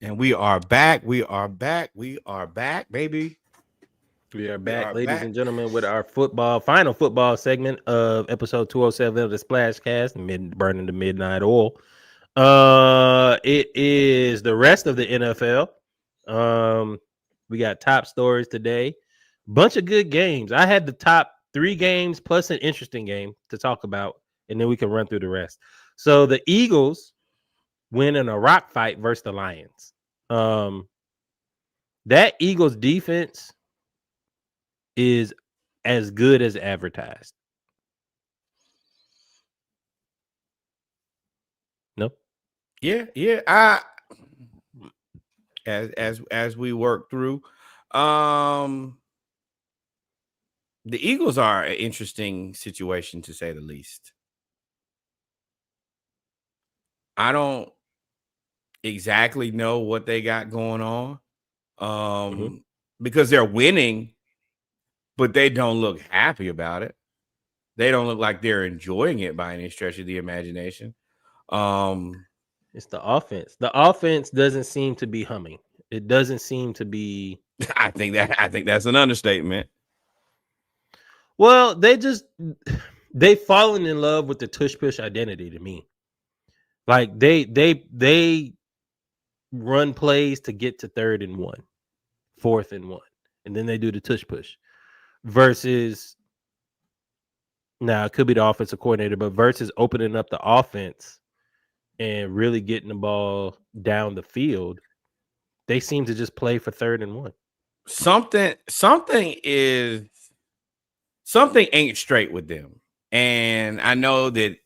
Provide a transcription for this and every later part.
And we are back. We are back. We are back, baby. We are We back, are ladies back. and gentlemen, with our final football segment of episode 207 of the Splashcast, burning the midnight oil. It is the rest of the NFL. We got top stories today. Bunch of good games. I had the top 3 games plus an interesting game to talk about, and then we can run through the rest. So the Eagles win in a rock fight versus the Lions. That Eagles defense is as good as advertised. No? Yeah. As we work through, the Eagles are an interesting situation to say the least. I don't exactly know what they got going on, because they're winning, but they don't look happy about it. They don't look like they're enjoying it by any stretch of the imagination. It's the offense. The offense doesn't seem to be humming. It doesn't seem to be. I think that's an understatement. Well, they've fallen in love with the tush push identity to me. Like they run plays to get to 3rd and 1, 4th and 1, and then they do the tush push. Versus now it could be the offensive coordinator, but versus opening up the offense and really getting the ball down the field, they seem to just play for 3rd and 1. Something ain't straight with them. And I know that,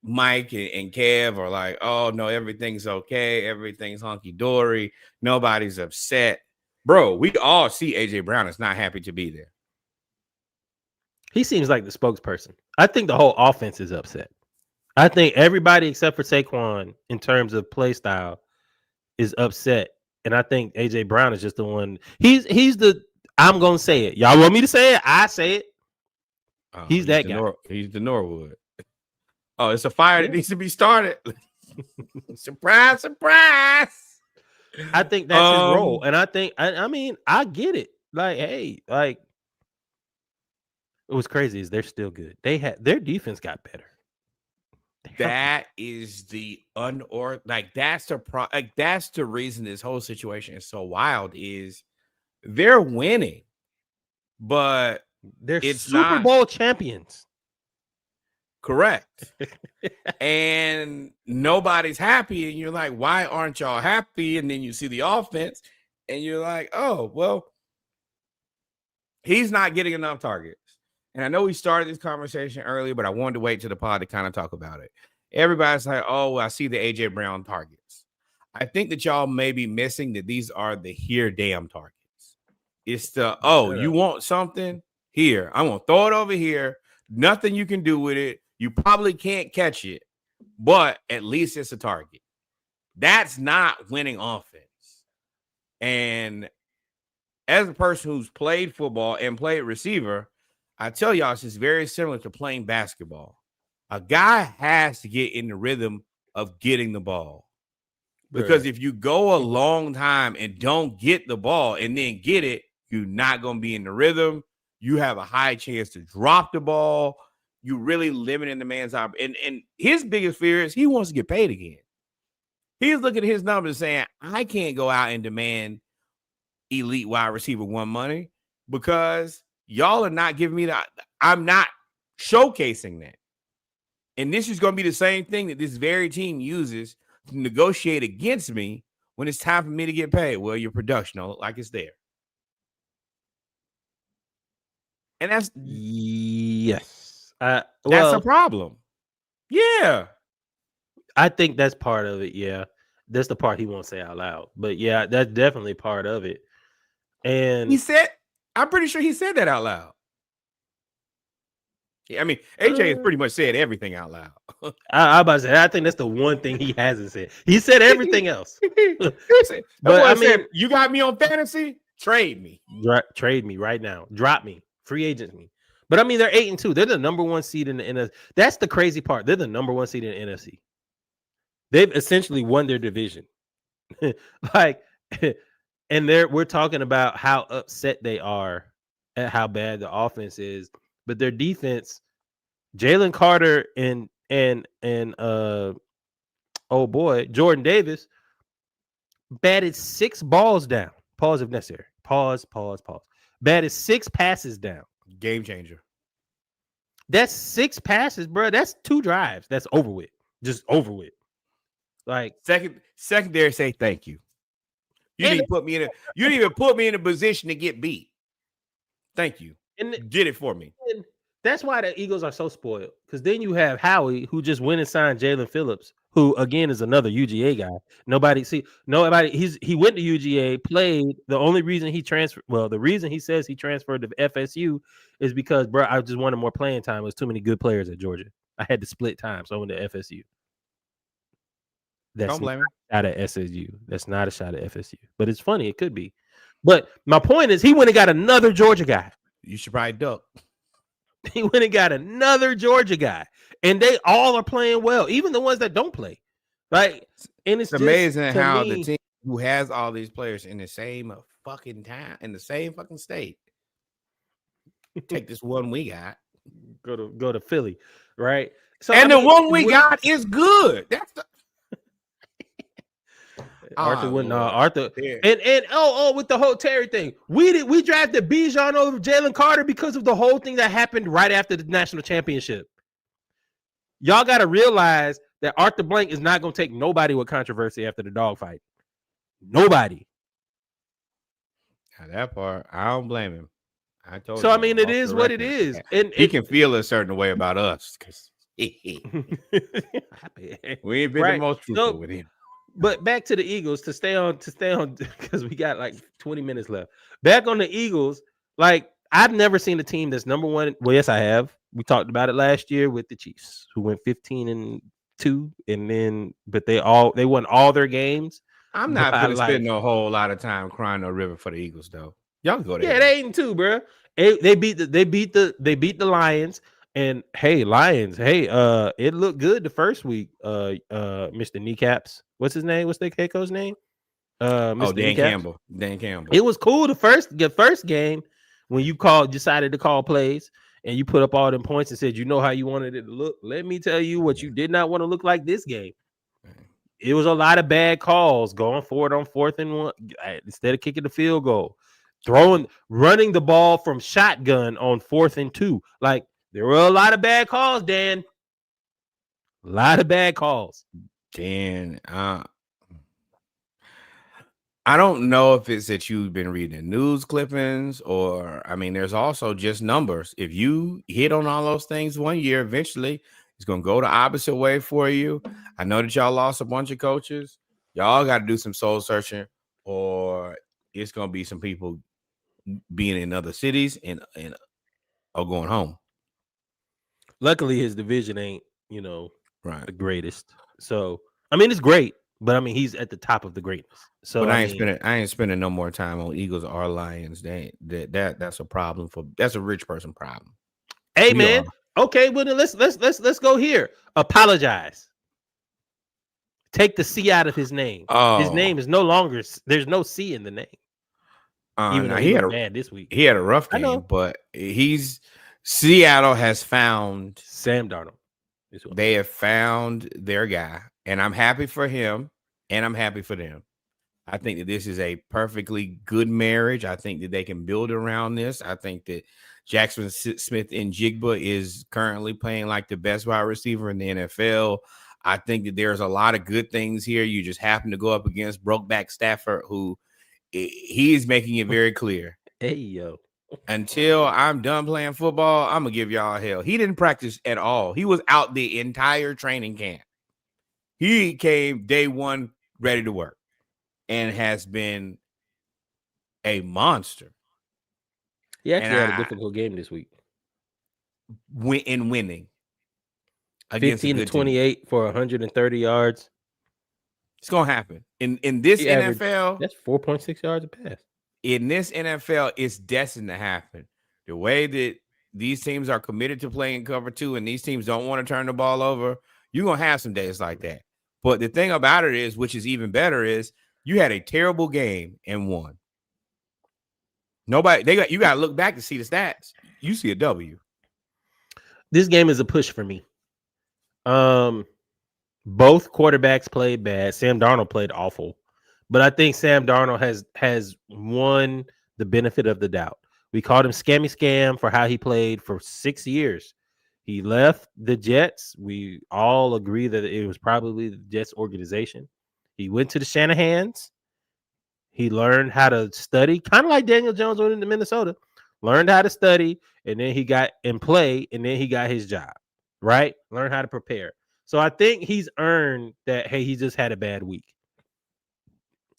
Mike and Kev are like, oh no, everything's okay, everything's hunky-dory, nobody's upset. Bro, we all see AJ Brown is not happy to be there. He seems like the spokesperson. I think the whole offense is upset. I think everybody except for Saquon in terms of play style is upset. And I think AJ Brown is just the one. He's the I'm gonna say it. Y'all want me to say it? I say it. He's that guy. He's the Norwood. Oh, it's a fire that needs to be started. Surprise, surprise. I think that's his role. And I think I mean, I get it. Like, hey, like it was crazy is they're still good. Their defense got better. That is the that's the reason this whole situation is so wild is they're winning, but they're Super Bowl champions. Correct. And nobody's happy, and you're like, why aren't y'all happy? And then you see the offense and you're like, oh, well, he's not getting enough targets. And I know we started this conversation earlier, but I wanted to wait to the pod to kind of talk about it. Everybody's like, oh, well, I see the AJ Brown targets. I think that y'all may be missing that these are the here damn targets. It's the, you want something? Here. I'm going to throw it over here. Nothing you can do with it. You probably can't catch it, but at least it's a target. That's not winning offense. And as a person who's played football and played receiver, I tell y'all, it's just very similar to playing basketball. A guy has to get in the rhythm of getting the ball. Because if you go a long time and don't get the ball and then get it, you're not going to be in the rhythm. You have a high chance to drop the ball. You really limiting the man's opportunity. And his biggest fear is he wants to get paid again. He's looking at his numbers saying, I can't go out and demand elite wide receiver 1 money because y'all are not giving me that. I'm not showcasing that. And this is going to be the same thing that this very team uses to negotiate against me when it's time for me to get paid. Well, your production don't look like it's there. And that's that's a problem. Yeah. I think that's part of it. Yeah. That's the part he won't say out loud. But yeah, that's definitely part of it. And I'm pretty sure he said that out loud. Yeah, I mean, AJ has pretty much said everything out loud. I about to say, I think that's the one thing he hasn't said. He said everything else. But I mean, you got me on fantasy? Trade me. Trade me right now. Drop me. Free agent me. But I mean, they're 8-2. They're the number 1 seed in the NFC. That's the crazy part. They're the number 1 seed in the NFC. They've essentially won their division. Like, and we're talking about how upset they are at how bad the offense is, but their defense, Jalen Carter and oh boy, Jordan Davis batted 6 balls down. Pause if necessary. Pause. Batted 6 passes down. Game changer. That's 6 passes, bro. That's 2 drives. That's over with. Just over with. Like secondary say thank you. You didn't even put me in a position to get beat. Thank you. And did it for me. And that's why the Eagles are so spoiled. Because then you have Howie, who just went and signed Jalen Phillips, who again is another UGA guy. He went to UGA, played. The only reason he transferred, the reason he says he transferred to FSU is because, bro, I just wanted more playing time. There was too many good players at Georgia. I had to split time, so I went to FSU. That's don't blame him. Out of SSU. That's not a shot at FSU. But it's funny. It could be. But my point is, he went and got another Georgia guy. You should probably duck. He went and got another Georgia guy. And they all are playing well, even the ones that don't play. Right? And it's amazing how the team who has all these players in the same fucking time, in the same fucking state, take this one we got. Go to Philly, right? So the one we got is good. That's the Arthur went Arthur and with the whole Terry thing. We drafted Bijan over Jalen Carter because of the whole thing that happened right after the national championship. Y'all got to realize that Arthur Blank is not going to take nobody with controversy after the dog fight. Nobody. Now that part, I don't blame him. I told so. I mean, it is what it is, and he can feel a certain way about us because we ain't been the most truthful with him. But back to the Eagles to stay on because we got like 20 minutes left. Back on the Eagles, like I've never seen a team that's number one. Well, yes, I have. We talked about it last year with the Chiefs, who went 15-2, and then they won all their games. I'm not going to spend a whole lot of time crying no river for the Eagles, though. Y'all go there. Yeah, they 8-2, bro. They beat the Lions. And hey, Lions, it looked good the first week. Mr. Kneecaps. What's his name? What's the head coach's name? Dan Campbell. Dan Campbell. It was cool the first game when you decided to call plays and you put up all them points and said, you know how you wanted it to look. Let me tell you what you did not want to look like this game. It was a lot of bad calls going forward on 4th and 1 instead of kicking the field goal, running the ball from shotgun on 4th and 2. Like there were a lot of bad calls, Dan. A lot of bad calls. Dan, I don't know if it's that you've been reading news clippings or, I mean, there's also just numbers. If you hit on all those things one year, eventually it's going to go the opposite way for you. I know that y'all lost a bunch of coaches. Y'all got to do some soul searching, or it's going to be some people being in other cities or going home. Luckily, his division ain't, right, the greatest. So, I mean, it's great, but I mean, he's at the top of the greatness. So, but I ain't spending no more time on Eagles or Lions. That's a problem that's a rich person problem. Hey, man. Okay, well then let's go here. Apologize. Take the C out of his name. Oh. His name is no longer. There's no C in the name. Even though he had bad this week. He had a rough game, but Seattle has found Sam Darnold. They have found their guy, and I'm happy for him, and I'm happy for them. I think that this is a perfectly good marriage. I think that they can build around this. I think that Jackson Smith in Jigba is currently playing like the best wide receiver in the NFL. I think that there's a lot of good things here. You just happen to go up against Brokeback Stafford, who he is making it very clear. Hey, yo. Until I'm done playing football, I'm going to give y'all hell. He didn't practice at all. He was out the entire training camp. He came day one ready to work and has been a monster. He actually had a difficult game this week. Winning. 15-28 for 130 yards. It's going to happen. In this NFL. That's 4.6 yards a pass. In this NFL, it's destined to happen. The way that these teams are committed to playing cover 2 and these teams don't want to turn the ball over, you're going to have some days like that. But the thing about it is, which is even better, is You had a terrible game and won. You got to look back to see the stats. You see a W. This game is a push for me. Both quarterbacks played bad. Sam Darnold played awful, but I think Sam Darnold has won the benefit of the doubt. We called him Scammy Scam for how he played for 6 years. He left the Jets. We all agree that it was probably the Jets organization. He went to the Shanahans. He learned how to study, kind of like Daniel Jones went into Minnesota. Learned how to study, and then he got and play, and then he got his job, right? Learn how to prepare. So I think he's earned that, hey, he just had a bad week.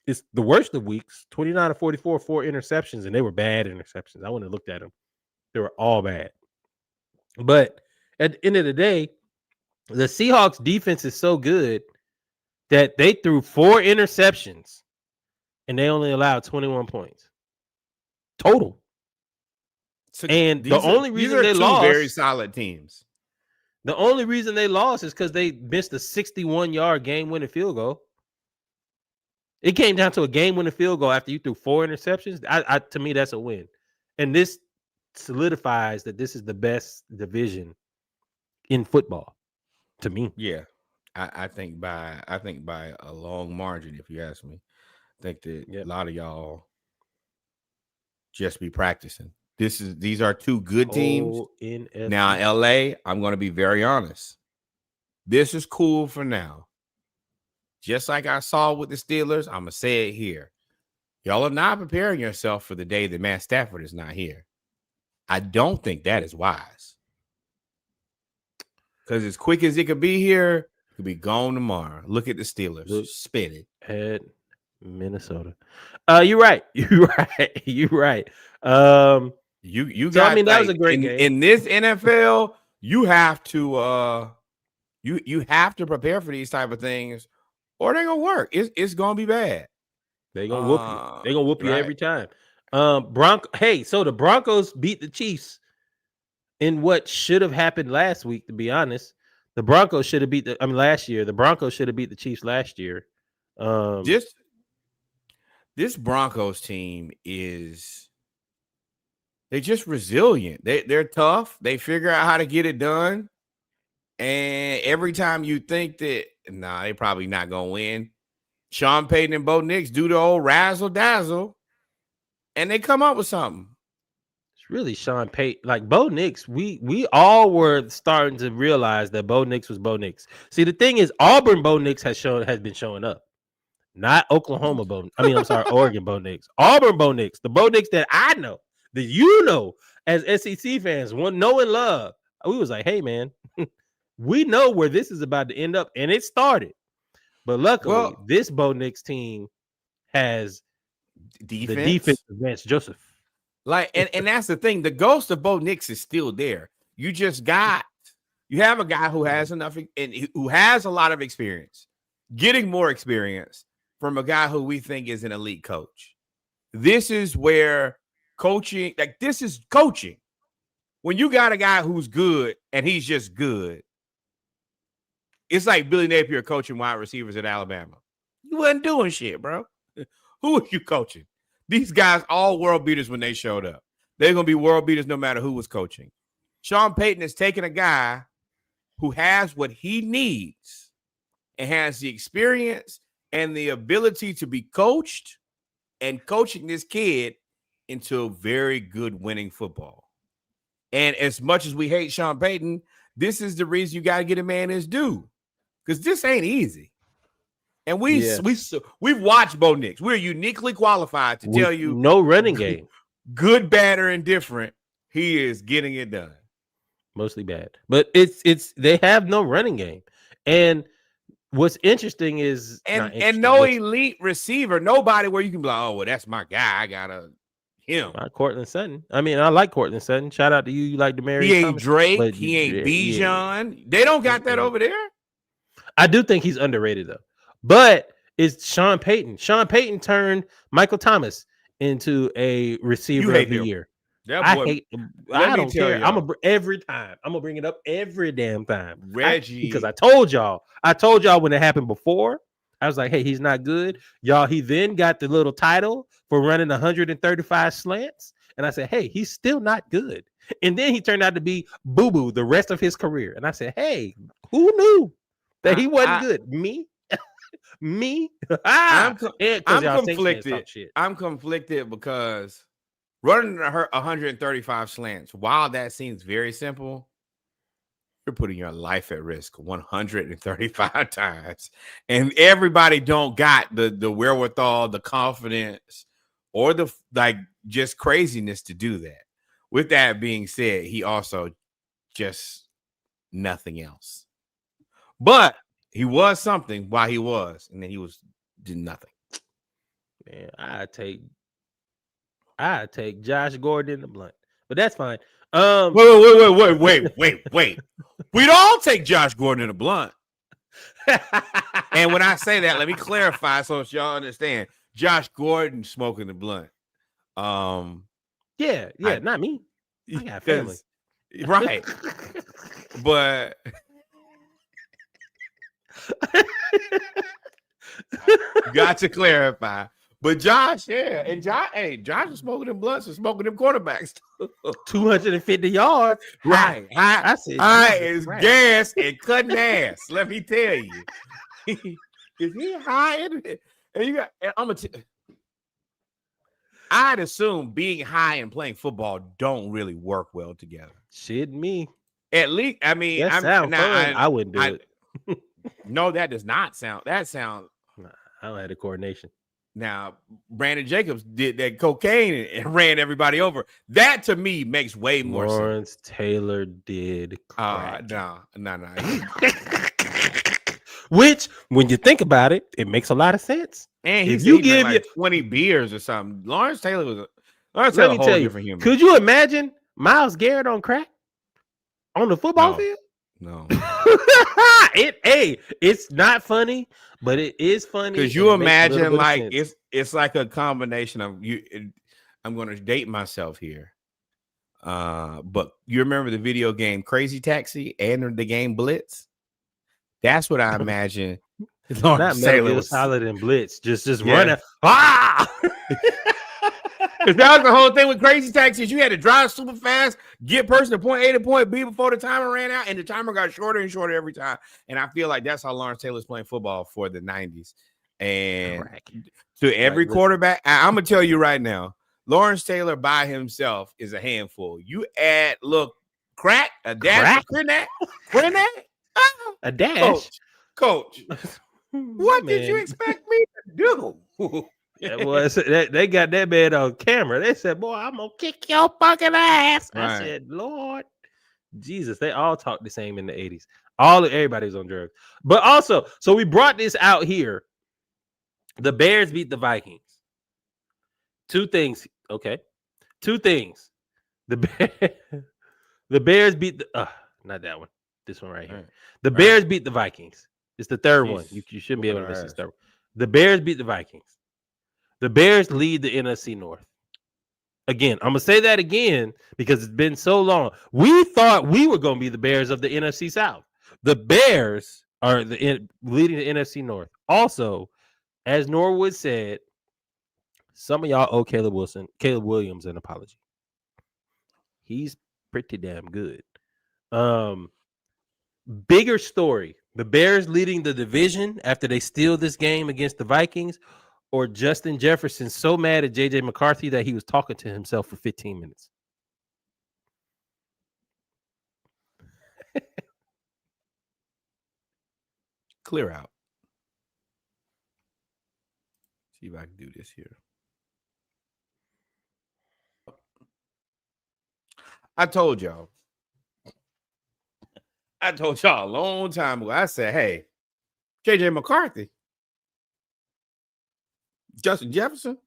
It's the worst of weeks, 29 of 44, 4 interceptions, and they were bad interceptions. I wouldn't have looked at them. They were all bad. But at the end of the day, the Seahawks defense is so good that they threw 4 interceptions, and they only allowed 21 points total. So and the only reason they lost, very solid teams. The only reason they lost is because they missed a 61-yard game-winning field goal. It came down to a game-winning field goal after you threw 4 interceptions. To me, that's a win. And this solidifies that this is the best division in football. To me, yeah, I think by a long margin, if you ask me. I think that a lot of y'all just be practicing. These are 2 good teams. Now, LA, I'm going to be very honest. This is cool for now. Just like I saw with the Steelers, I'm going to say it here. Y'all are not preparing yourself for the day that Matt Stafford is not here. I don't think that is wise. Because as quick as it could be here, it could be gone tomorrow. Look at the Steelers. Spit it. At Minnesota. You're right. You're right. You so, got. I mean, that was a great game. In this NFL, you have to you have to prepare for these type of things, or they gonna work. It's gonna be bad. They gonna whoop you. They gonna whoop you every time. Hey, so the Broncos beat the Chiefs in what should have happened last week. To be honest, the Broncos should have beat last year. The Broncos should have beat the Chiefs last year. This Broncos team they're just resilient. They're tough. They figure out how to get it done. And every time you think that, they probably not going to win, Sean Payton and Bo Nix do the old razzle-dazzle, and they come up with something. It's really Sean Payton. Like Bo Nix, we all were starting to realize that Bo Nix was Bo Nix. See, the thing is, Auburn Bo Nix has been showing up. Not Oklahoma Oregon Bo Nix. Auburn Bo Nix, the Bo Nix that I know, that you know, as SEC fans, know and love. We was like, hey, man, we know where this is about to end up, and it started. But luckily, this Bo Nix team has the defense of Vance Joseph. And that's the thing. The ghost of Bo Nix is still there. You have a guy who has enough and who has a lot of experience, getting more experience from a guy who we think is an elite coach. This is where coaching, this is coaching. When you got a guy who's good and he's just good, it's like Billy Napier coaching wide receivers at Alabama. You wasn't doing shit, bro. Who are you coaching? These guys all world beaters when they showed up. They're going to be world beaters no matter who was coaching. Sean Payton is taking a guy who has what he needs and has the experience and the ability to be coached and coaching this kid into very good winning football. And as much as we hate Sean Payton, this is the reason you got to get a man his due, because this ain't easy. And we've watched Bo Nix. We're uniquely qualified to tell you no running game, good, bad, or indifferent. He is getting it done. Mostly bad, but it's they have no running game. And what's interesting is no elite receiver, nobody where you can be like, oh well, that's my guy. I gotta him. Courtland Sutton. I mean, I like Courtland Sutton. Shout out to you. You like Demarius He ain't Thomas, Drake. He ain't Bijan. They don't got that over there. I do think he's underrated though. But it's Sean Payton. Sean Payton turned Michael Thomas into a receiver of the year. I hate him. I don't care. Every time. I'm gonna bring it up every damn time. Reggie. Because I told y'all when it happened before, I was like, hey, he's not good. Y'all, he then got the little title for running 135 slants. And I said, hey, he's still not good. And then he turned out to be boo-boo the rest of his career. And I said, hey, who knew that he wasn't good? Me? Me? I'm y'all conflicted. Shit. I'm conflicted because running 135 slants, while that seems very simple, you're putting your life at risk 135 times. And everybody don't got the wherewithal, the confidence, or the just craziness to do that. With that being said, he also just nothing else. But he was something while he was, and then he did nothing. Man, I take Josh Gordon in the blunt, but that's fine. Wait. We'd all take Josh Gordon in the blunt. And when I say that, let me clarify so y'all understand. Josh Gordon smoking the blunt. Yeah, not me. I got family. Right. But got to clarify. But Josh, yeah, and Josh is smoking them blunts and smoking them quarterbacks. 250 yards. Right. I said, is gas and cutting ass. Let me tell you. Is he high in it? And you got, and I'm gonna I'd assume being high and playing football don't really work well together. Shit, me. At least, I mean, I wouldn't do it. No, that does not sound. That sounds. Nah, I don't have the coordination. Now, Brandon Jacobs did that cocaine and ran everybody over. That to me makes way more sense. Lawrence Taylor did crack. No. Which, when you think about it, it makes a lot of sense. And if you give like 20 beers or something, Lawrence Taylor was a whole different human. Could you imagine Myles Garrett on crack on the football field? No. It's not funny, but it is funny. Because you imagine like it's like a combination of you. I'm going to date myself here, but you remember the video game Crazy Taxi and the game Blitz? That's what I imagine. Not Metal Solid and Blitz, just running. Because that was the whole thing with Crazy Taxi is you had to drive super fast, get person to point A to point B before the timer ran out, and the timer got shorter and shorter every time. And I feel like that's how Lawrence Taylor's playing football for the 90s. And to every quarterback, I'm going to tell you right now, Lawrence Taylor by himself is a handful. You add, crack, a dash of Crenat, a dash? Coach, what did you expect me to do? They got that man on camera. They said, boy, I'm going to kick your fucking ass. Right. I said, Lord Jesus, they all talk the same in the 80s. Everybody's on drugs. But also, so we brought this out here. The Bears beat the Vikings. Two things. The Bears beat not that one. This one right here. The Bears beat the Vikings. It's the third one. You shouldn't be able to miss this third one. The Bears beat the Vikings. The Bears lead the NFC North. Again, I'm going to say that again because it's been so long. We thought we were going to be the Bears of the NFC South. The Bears are leading the NFC North. Also, as Norwood said, some of y'all owe Caleb Williams an apology. He's pretty damn good. Bigger story. The Bears leading the division after they steal this game against the Vikings, or Justin Jefferson so mad at JJ McCarthy that he was talking to himself for 15 minutes. Clear out. See if I can do this here. I told y'all a long time ago. I said, hey, JJ McCarthy, Justin Jefferson.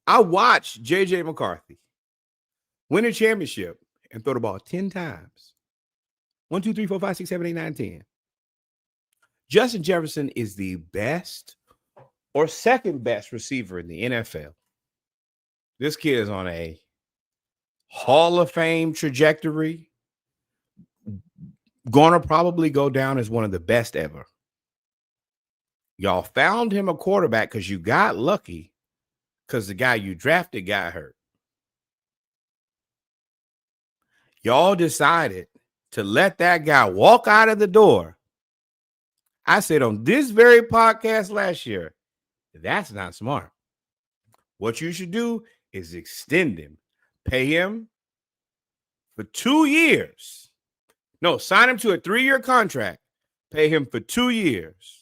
I watched JJ McCarthy win a championship and throw the ball 10 times. 1, 2, 3, 4, 5, 6, 7, 8, 9, 10. Justin Jefferson is the best or second best receiver in the NFL. This kid is on a Hall of Fame trajectory. Gonna probably go down as one of the best ever. Y'all found him a quarterback because you got lucky because the guy you drafted got hurt. Y'all decided to let that guy walk out of the door. I said on this very podcast last year, that's not smart. What you should do is extend him, pay him for 2 years. No, sign him to a 3-year contract, pay him for 2 years.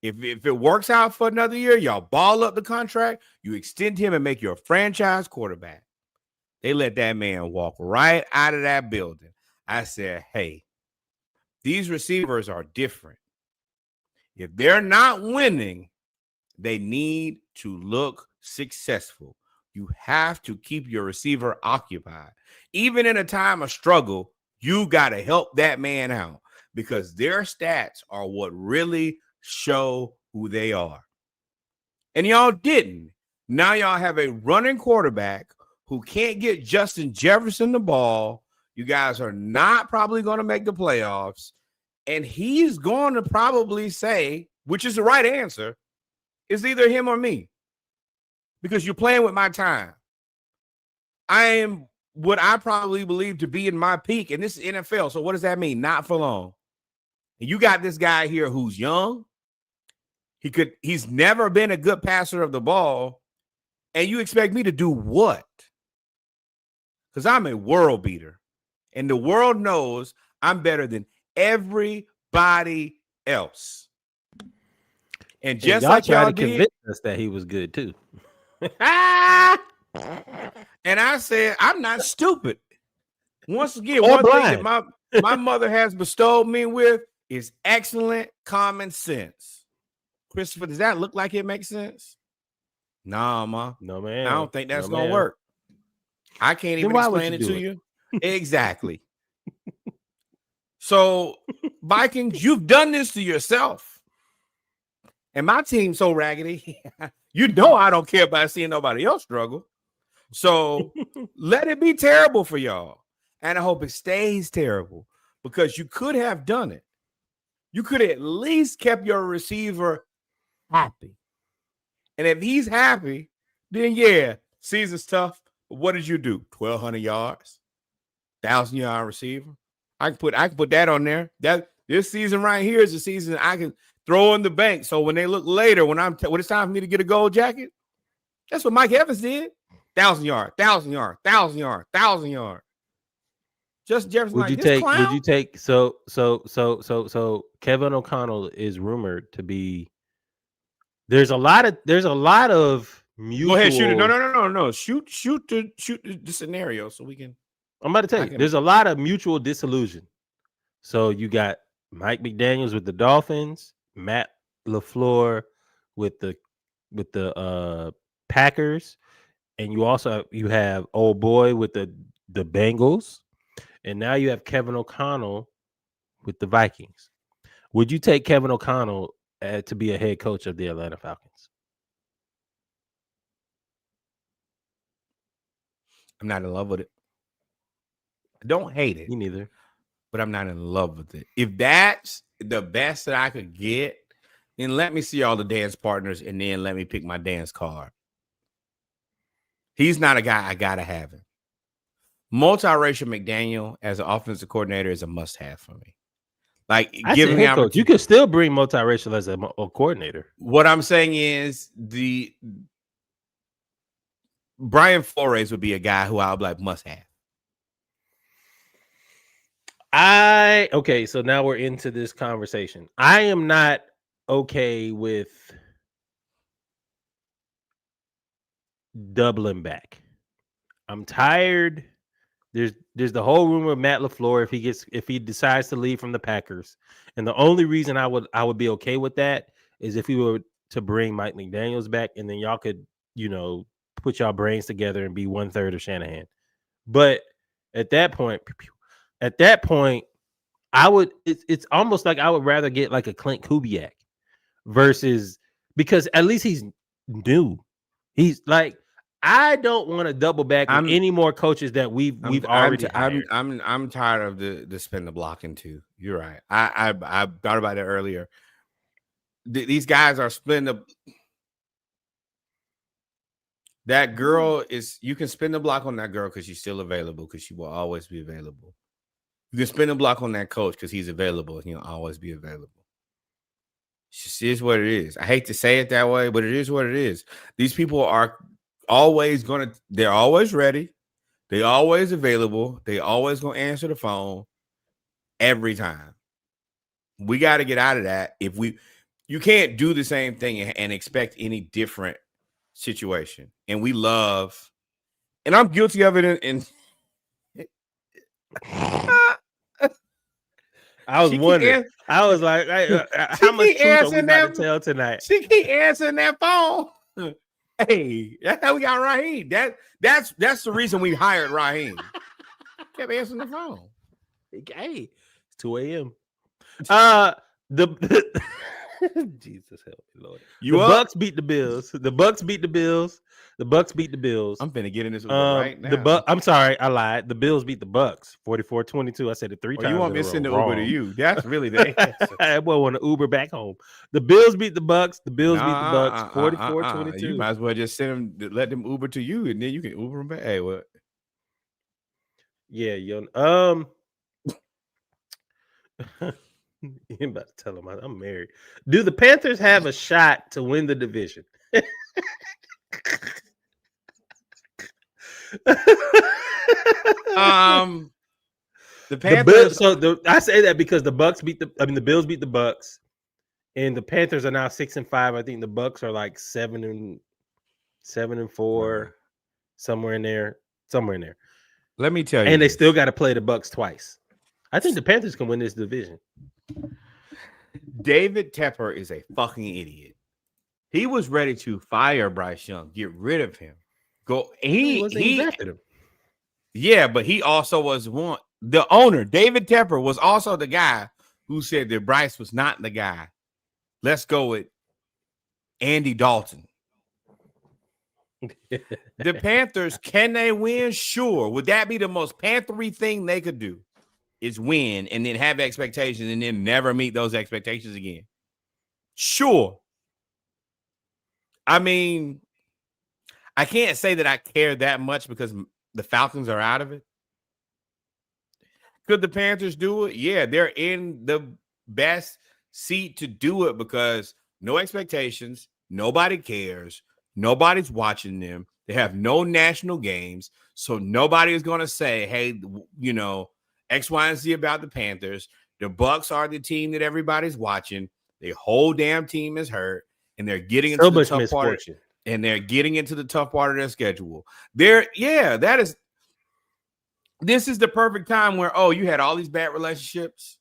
If it works out for another year, y'all ball up the contract, you extend him and make your franchise quarterback. They let that man walk right out of that building. I said, hey, these receivers are different. If they're not winning, they need to look successful. You have to keep your receiver occupied. Even in a time of struggle, you got to help that man out because their stats are what really show who they are. And y'all didn't. Now y'all have a running quarterback who can't get Justin Jefferson the ball. You guys are not probably going to make the playoffs. And he's going to probably say, which is the right answer, it's either him or me. Because you're playing with my time. I am what I probably believe to be in my peak. And this is NFL. So what does that mean? Not for long. And you got this guy here who's young. He's never been a good passer of the ball. And you expect me to do what? Because I'm a world beater. And the world knows I'm better than everybody else. And just like y'all did, convince us that he was good too. and I said, I'm not stupid. Once again, or one blind. thing that my mother has bestowed me with is excellent common sense. Christopher, does that look like it makes sense? Nah, Ma. No, man. I don't think that's going to work. I can't even explain it to you. Exactly. So, Vikings, you've done this to yourself. And my team's so raggedy. You know I don't care about seeing nobody else struggle. So, let it be terrible for y'all. And I hope it stays terrible because you could have done it. You could have at least kept your receiver happy. And if he's happy, then yeah, season's tough. But what did you do? 1,200 yards, 1,000-yard receiver. I can put that on there. That this season right here is the season I can throw in the bank. So when they look later, when it's time for me to get a gold jacket, that's what Mike Evans did. 1,000 yard, 1,000 yard, 1,000 yard, 1,000 yard. Just Jefferson. Would you take so Kevin O'Connell is rumored to be. There's a lot of mutual. Go ahead, shoot it. No. Shoot the scenario so we can. I'm about to tell you, there's a lot of mutual disillusion. So you got Mike McDaniels with the Dolphins, Matt LaFleur with the Packers, and you have old boy with the Bengals, and now you have Kevin O'Connell with the Vikings. Would you take Kevin O'Connell to be a head coach of the Atlanta Falcons? I'm not in love with it. I don't hate it. Me neither. But I'm not in love with it. If that's the best that I could get, then let me see all the dance partners and then let me pick my dance card. He's not a guy I got to have him. Multiracial McDaniel as an offensive coordinator is a must-have for me. Like, giving me coach, you can still bring multiracial as a coordinator. What I'm saying is Brian Flores would be a guy who I would like must-have. Okay, so now we're into this conversation. I am not okay with doubling back. I'm tired. There's the whole rumor of Matt LaFleur if he decides to leave from the Packers, and the only reason I would be okay with that is if he were to bring Mike McDaniels back, and then y'all could put y'all brains together and be 1/3 of Shanahan. But at that point, I would. It's almost like I would rather get like a Clint Kubiak versus, because at least he's new. He's like, I don't want to double back with any more coaches that we've already hired. I'm tired of the spin the block into. You're right. I thought about it earlier. these guys are splitting the. That girl is. You can spin the block on that girl because she's still available because she will always be available. You can spin the block on that coach because he's available and he'll always be available. It just is what it is. I hate to say it that way, but it is what it is. These people are always they're always ready. They're always available. They always gonna answer the phone every time. We got to get out of that. You can't do the same thing and expect any different situation. And we love, and I'm guilty of it. I was wondering. I was like, how much truth are we about to tell tonight? She keep answering that phone. Hey, that's how we got Raheem. That's the reason we hired Raheem. Kept answering the phone. Hey, it's 2 a.m. Jesus help me, Lord. Bucs beat the Bills. The Bucs beat the Bills. The Bucs beat the Bills. I'm finna get in this with right now. I'm sorry, I lied. The Bills beat the Bucs 44-22. I said it 3 times. You want me to send the Uber to you? That's really the answer. I want to Uber back home. The Bills beat the Bucs. The Bills beat the Bucs 44-22. You might as well just send them, let them Uber to you, and then you can Uber them back. Hey, what? Yeah, you about to tell him I'm married. Do the Panthers have a shot to win the division? The Panthers. I say that because the Bills beat the Bucs, and the Panthers are now 6-5. I think the Bucs are like 7-4, somewhere in there. Let me tell you, and they still got to play the Bucs twice. I think the Panthers can win this division. David Tepper is a fucking idiot. He was ready to fire Bryce Young, get rid of him. He drafted him. Yeah, but he also was the owner. David Tepper was also the guy who said that Bryce was not the guy. Let's go with Andy Dalton. The Panthers, can they win? Sure. Would that be the most Panthery thing they could do? Is win and then have expectations and then never meet those expectations again? Sure. I mean, I can't say that I care that much because the Falcons are out of it. Could the Panthers do it? Yeah, they're in the best seat to do it because no expectations, nobody cares, nobody's watching them. They have no national games, so nobody is going to say, hey, X, Y, and Z about the Panthers. The Bucs are the team that everybody's watching. The whole damn team is hurt, and they're getting into the tough part. And they're getting into the tough part of their schedule. This is the perfect time where, you had all these bad relationships.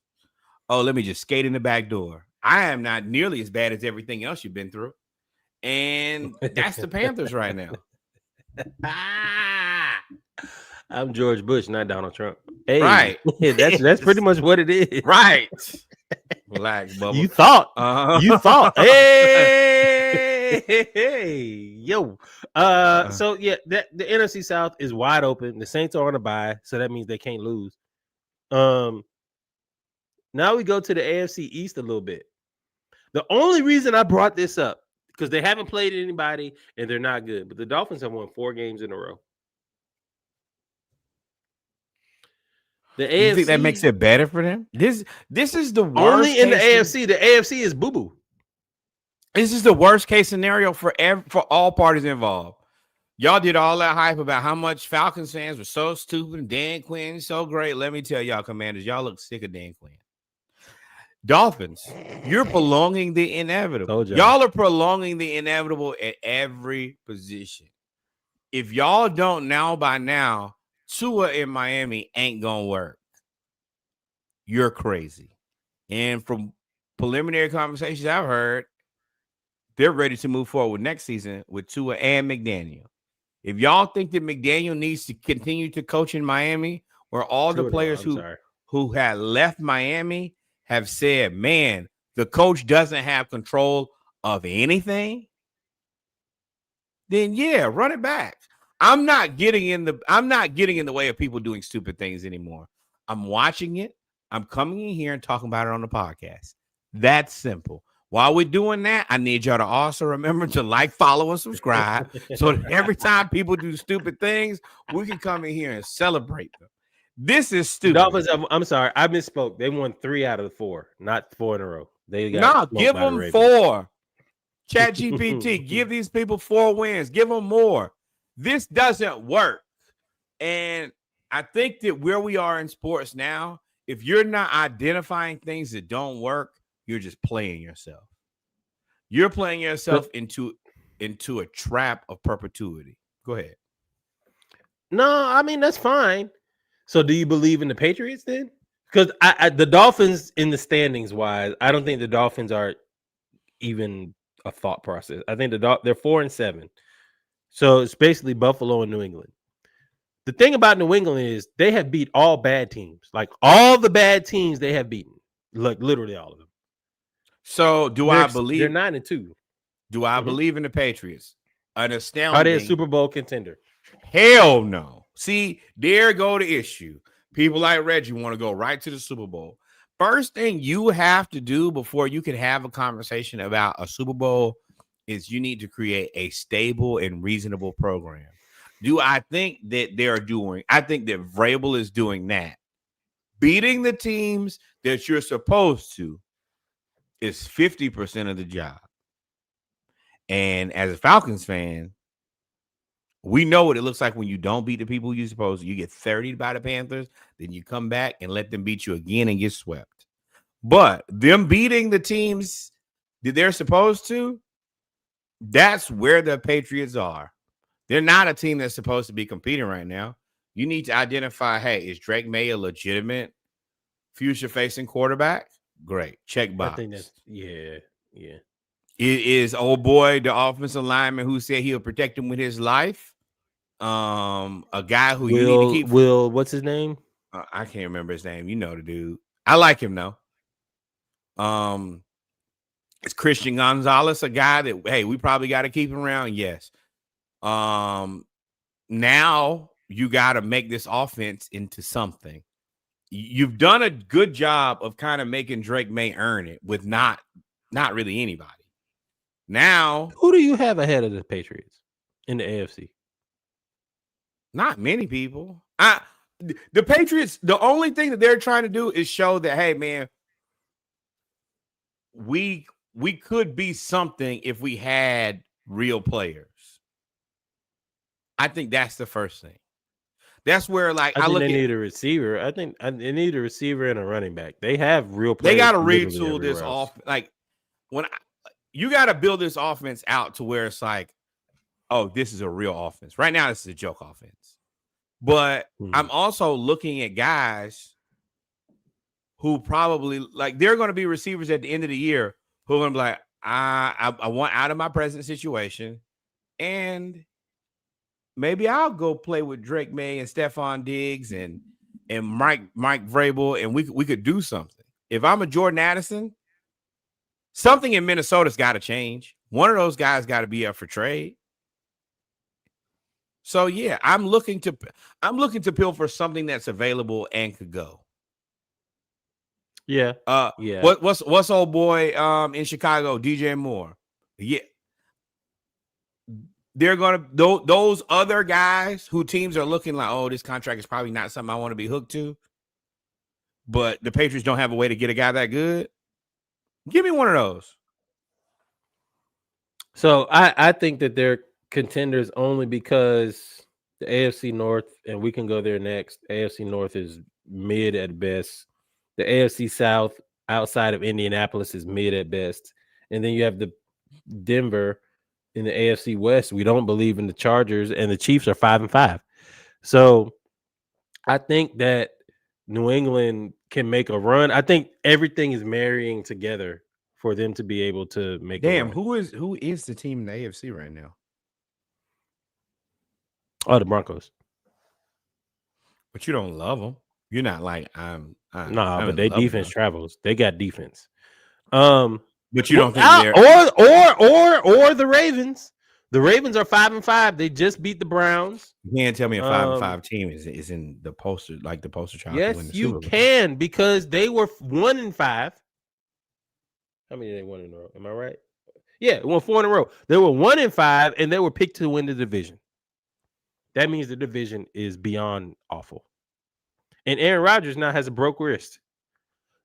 Oh, let me just skate in the back door. I am not nearly as bad as everything else you've been through. And that's the Panthers right now. I'm George Bush, not Donald Trump. Hey, right. That's pretty much what it is. Right. Relax, Bubba. You thought. Hey, yo. So yeah, the NFC South is wide open. The Saints are on a bye, so that means they can't lose. Now we go to the AFC East a little bit. The only reason I brought this up because they haven't played anybody and they're not good, but the Dolphins have won 4 games in a row. The AFC, you think that makes it better for them? This is the worst. Only in the AFC. The AFC is boo-boo. This is the worst case scenario for all parties involved. Y'all did all that hype about how much Falcons fans were so stupid and Dan Quinn so great. Let me tell y'all, Commanders, y'all look sick of Dan Quinn. Dolphins, you're prolonging the inevitable. Y'all are prolonging the inevitable at every position. If y'all don't know by now, Tua in Miami ain't gonna work. You're crazy. And from preliminary conversations I've heard, they're ready to move forward next season with Tua and McDaniel. If y'all think that McDaniel needs to continue to coach in Miami, where all the players who had left Miami have said, man, the coach doesn't have control of anything, then yeah, run it back. I'm not getting in the way of people doing stupid things anymore. I'm watching it. I'm coming in here and talking about it on the podcast. That's simple. While we're doing that, I need y'all to also remember to like, follow, and subscribe. So that every time people do stupid things, we can come in here and celebrate them. This is stupid. Dolphins, I'm sorry, I misspoke. They won 3 out of the 4, not 4 in a row. They got give them 4. ChatGPT, give these people 4 wins. Give them more. This doesn't work. And I think that where we are in sports now, if you're not identifying things that don't work, you're just playing yourself. You're playing yourself into a trap of perpetuity. Go ahead. No, I mean, that's fine. So do you believe in the Patriots then? Because the Dolphins in the standings wise, I don't think the Dolphins are even a thought process. I think they're 4-7. So it's basically Buffalo and New England. The thing about New England is they have beat all bad teams. Like all the bad teams they have beaten. Like literally all of them. So I believe they're 9-2? Do I believe in the Patriots? An astounding. Are they a Super Bowl contender? Hell no. See, there go the issue. People like Reggie want to go right to the Super Bowl. First thing you have to do before you can have a conversation about a Super Bowl is you need to create a stable and reasonable program. Do I think that I think that Vrabel is doing that. Beating the teams that you're supposed to is 50% of the job. And as a Falcons fan, we know what it looks like when you don't beat the people you're supposed to. You get 30 by the Panthers, then you come back and let them beat you again and get swept. But them beating the teams that they're supposed to, that's where the Patriots are. They're not a team that's supposed to be competing right now. You need to identify, hey, is Drake May a legitimate future-facing quarterback? Great. Check box. I think that's, yeah. It is old boy, the offensive lineman who said he'll protect him with his life. A guy who you need to keep. What's his name? I can't remember his name. You know the dude. I like him though. Is Christian Gonzalez a guy that, hey, we probably got to keep him around? Yes. Now you got to make this offense into something. You've done a good job of kind of making Drake May earn it with not really anybody. Now, who do you have ahead of the Patriots in the AFC? Not many people. The Patriots, the only thing that they're trying to do is show that, hey, man, we could be something if we had real players. I think that's the first thing. That's where, like, I think they need a receiver. I think they need a receiver and a running back. They have real players. They got to retool this off. Like, you got to build this offense out to where it's like, oh, this is a real offense. Right now, this is a joke offense. But I'm also looking at guys who probably, like, they're going to be receivers at the end of the year who are going to be like, I want out of my present situation, and maybe I'll go play with Drake May and Stephon Diggs and Mike Vrabel, and we could do something. If I'm a Jordan Addison, something in Minnesota's got to change. One of those guys got to be up for trade. So yeah, I'm looking to peel for something that's available and could go. Yeah. Yeah. What's old boy in Chicago, DJ Moore? Yeah. They're gonna those other guys who teams are looking like, oh, this contract is probably not something I want to be hooked to. But the Patriots don't have a way to get a guy that good. Give me one of those. So I think that they're contenders only because the AFC North, and we can go there next. AFC North is mid at best. The AFC South outside of Indianapolis is mid at best. And then you have the Denver in the AFC West. We don't believe in the Chargers, and the Chiefs are 5-5. So I think that New England can make a run. I think everything is marrying together for them to be able to make a run. Who is the team in the AFC right now? Oh, the Broncos. But you don't love them. You're not like but their defense travels. They got defense. But you don't think they're or the Ravens. The Ravens are 5-5. They just beat the Browns. You can't tell me a 5-5 team is in the poster, like the poster child. Yes, you can, because they were 1-5. How many they won in a row? Am I right? Yeah, won 4 in a row. They were 1-5, and they were picked to win the division. That means the division is beyond awful. And Aaron Rodgers now has a broke wrist.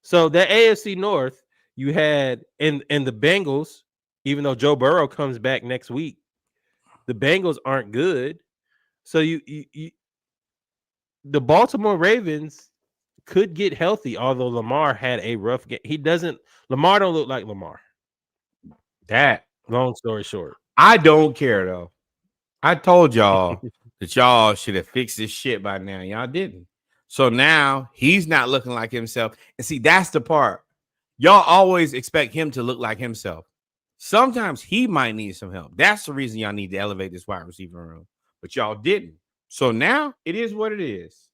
So that AFC North, you had and the Bengals, even though Joe Burrow comes back next week, the Bengals aren't good. So you the Baltimore Ravens could get healthy, although Lamar had a rough game. Lamar don't look like Lamar. That Long story short. I don't care though. I told y'all that y'all should have fixed this shit by now. Y'all didn't. So now he's not looking like himself. And see, that's the part. Y'all always expect him to look like himself. Sometimes he might need some help. That's the reason y'all need to elevate this wide receiver room. But y'all didn't. So now it is what it is.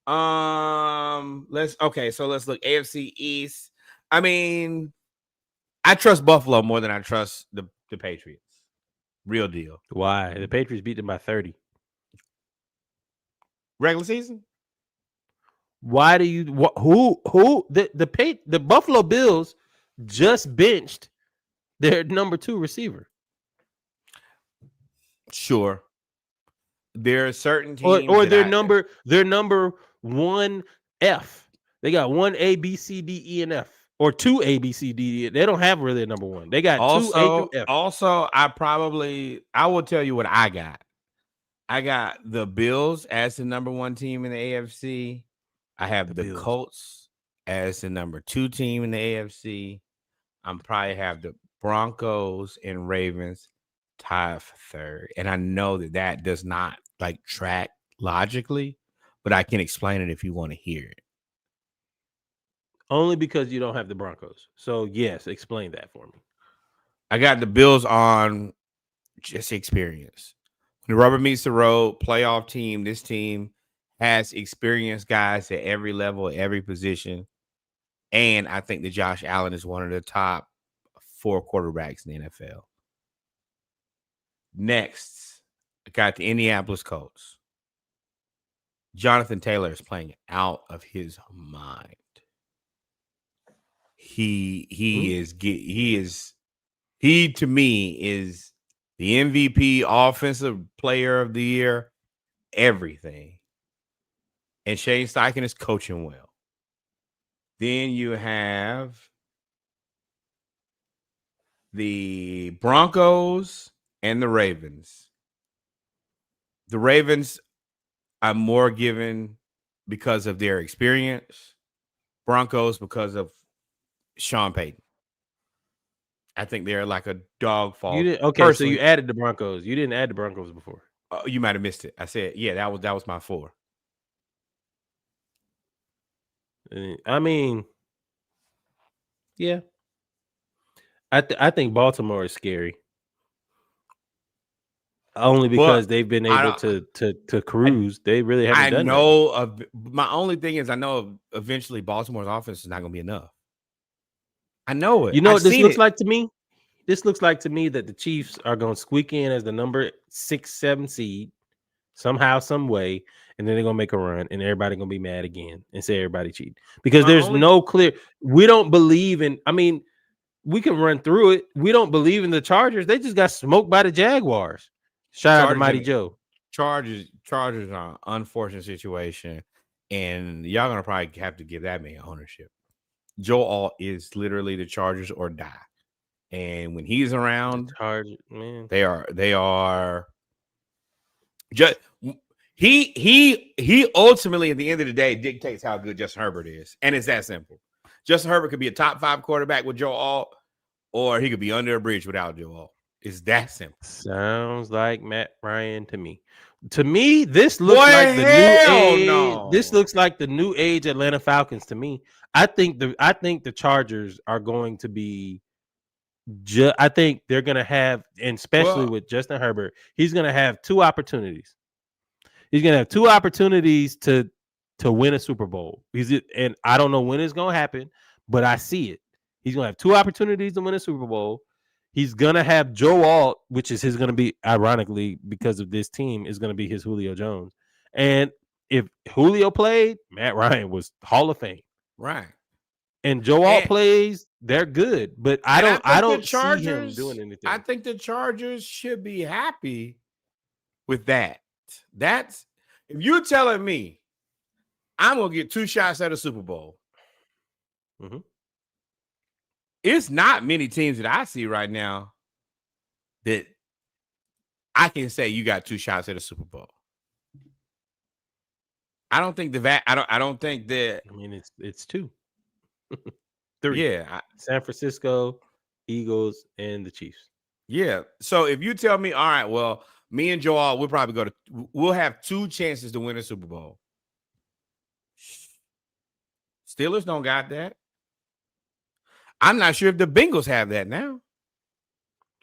Let's look AFC East. I mean, I trust Buffalo more than I trust the Patriots. Real deal. Why? The Patriots beat them by 30. Regular season? Why do you the Buffalo Bills just benched their number 2 receiver? Sure. There are certain teams or their number 1 F. They got 1 A, B, C, D, E, and F. Or 2 A, B, C, D, E. They don't have really a number 1. They got 2 A through F. Also, I will tell you what I got. I got the Bills as the number 1 team in the AFC. I have the Colts as the number 2 team in the AFC. I'm probably have the Broncos and Ravens tied for 3rd. And I know that does not like track logically, but I can explain it if you want to hear it. Only because you don't have the Broncos. So yes, explain that for me. I got the Bills on just experience. When the rubber meets the road, playoff team, this team has experienced guys at every level, every position. And I think that Josh Allen is one of the top 4 quarterbacks in the NFL. Next, I got the Indianapolis Colts. Jonathan Taylor is playing out of his mind. He to me is the MVP, offensive player of the year, everything. And Shane Steichen is coaching well. Then you have the Broncos and the Ravens. The Ravens are more given because of their experience. Broncos because of Sean Payton. I think they're like a dog fall. So you added the Broncos. You didn't add the Broncos before. You might have missed it. I said, yeah, that was my 4. I mean, yeah. I think Baltimore is scary. Only because they've been able to cruise. They really haven't done that. My only thing is I know eventually Baltimore's offense is not going to be enough. I know it. You know what this looks like to me? This looks like to me that the Chiefs are going to squeak in as the number 6, 7 seed somehow, some way, and then they're going to make a run, and everybody going to be mad again and say everybody cheated. Because there's no clear – we don't believe in – I mean, we can run through it. We don't believe in the Chargers. They just got smoked by the Jaguars. Shout out to Mighty Joe. Chargers are an unfortunate situation, and y'all going to probably have to give that man ownership. Joe Alt is literally the Chargers or die. And when he's around, they are just he ultimately at the end of the day dictates how good Justin Herbert is. And it's that simple. Justin Herbert could be a top 5 quarterback with Joe Alt, or he could be under a bridge without Joe Alt. It's that simple. Sounds like Matt Ryan to me. To me, this looks like the new age. No. This looks like the new age Atlanta Falcons to me. I think the Chargers are going to be. I think they're going to have, and especially with Justin Herbert, he's going to have 2 opportunities. He's going to have 2 opportunities to win a Super Bowl. And I don't know when it's going to happen, but I see it. He's going to have 2 opportunities to win a Super Bowl. He's going to have Joe Alt, which is going to be, ironically, because of this team, is going to be his Julio Jones. And if Julio played, Matt Ryan was Hall of Fame. Right. and Joe Alt plays, they're good. But I don't see him doing anything. I think the Chargers should be happy with that. That's if you're telling me I'm gonna get 2 shots at a Super Bowl. Mm-hmm. It's not many teams that I see right now that I can say you got 2 shots at a Super Bowl. I don't think I don't think that. I mean, it's 2. 3. Yeah. San Francisco, Eagles, and the Chiefs. Yeah. So if you tell me, all right, well, me and Joel, we'll have 2 chances to win a Super Bowl. Steelers don't got that. I'm not sure if the Bengals have that now.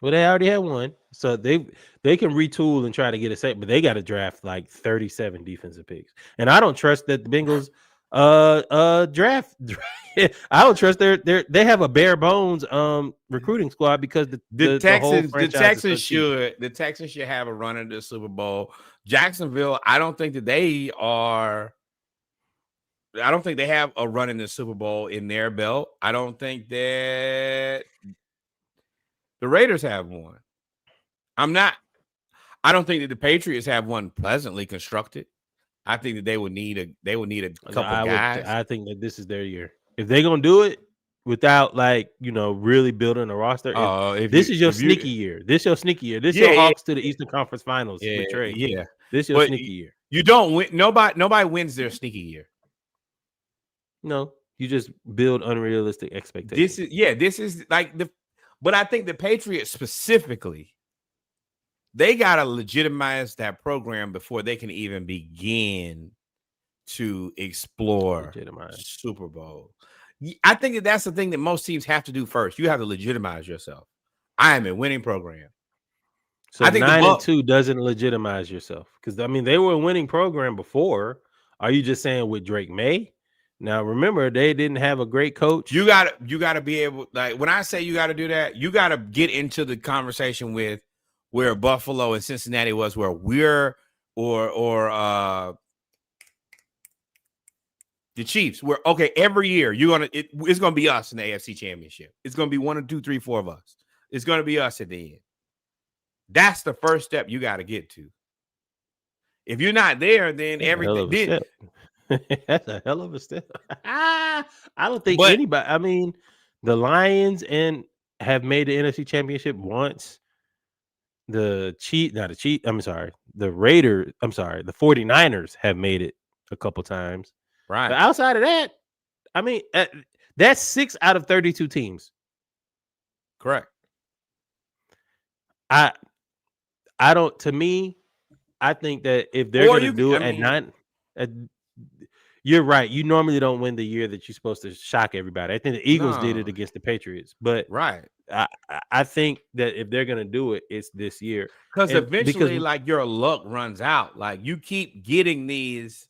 Well, they already had one, so they can retool and try to get a set, but they got to draft like 37 defensive picks, and I don't trust that the Bengals draft. I don't trust they have a bare bones recruiting squad because the Texans should have a run at the Super Bowl. Jacksonville, I don't think they have a run in the Super Bowl in their belt. I don't think that the Raiders have one. I don't think that the Patriots have one pleasantly constructed. I think that they would need a couple guys. I think that this is their year. If they're gonna do it without really building a roster, this is your sneaky year. This is your sneaky year. This is your Hawks to the Eastern Conference Finals with Trey. Yeah. This is your sneaky year. You don't win. Nobody wins their sneaky year. No, you just build unrealistic expectations. This is like but I think the Patriots specifically, they got to legitimize that program before they can even begin to explore Super Bowl. I think that's the thing that most teams have to do first. You have to legitimize yourself. I am a winning program. So I think 9-2 doesn't legitimize yourself because they were a winning program before. Are you just saying with Drake May? Now remember, they didn't have a great coach. You gotta be able, like when I say you gotta do that, you gotta get into the conversation with where Buffalo and Cincinnati was, where we're or the Chiefs. Where every year it's gonna be us in the AFC Championship. It's gonna be 1 or 2, 3, 4 of us. It's gonna be us at the end. That's the first step you got to get to. If you're not there, then everything. That's a hell of a step. I don't think anybody. The Lions have made the NFC Championship once. The 49ers have made it a couple times. Right. But outside of that, that's 6 out of 32 teams. Correct. I don't. To me, I think that if they're going to do it at 9. You're right. You normally don't win the year that you're supposed to shock everybody. I think the Eagles did it against the Patriots, but right. I think that if they're going to do it, it's this year. Because eventually, your luck runs out. Like you keep getting these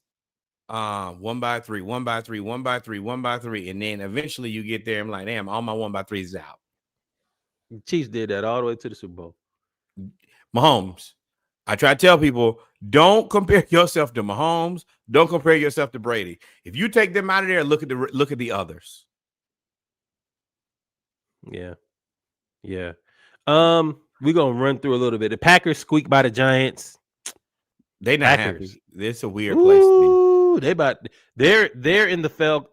1 by 3, 1 by 3, 1 by 3, 1 by 3, and then eventually you get there and like, damn, all my 1 by 3s is out. The Chiefs did that all the way to the Super Bowl. Mahomes. I try to tell people, don't compare yourself to Mahomes. Don't compare yourself to Brady. If you take them out of there, look at the others. Yeah. We're gonna run through a little bit. The Packers squeaked by the Giants. They not happy. It's a weird place to be. They're in the fell.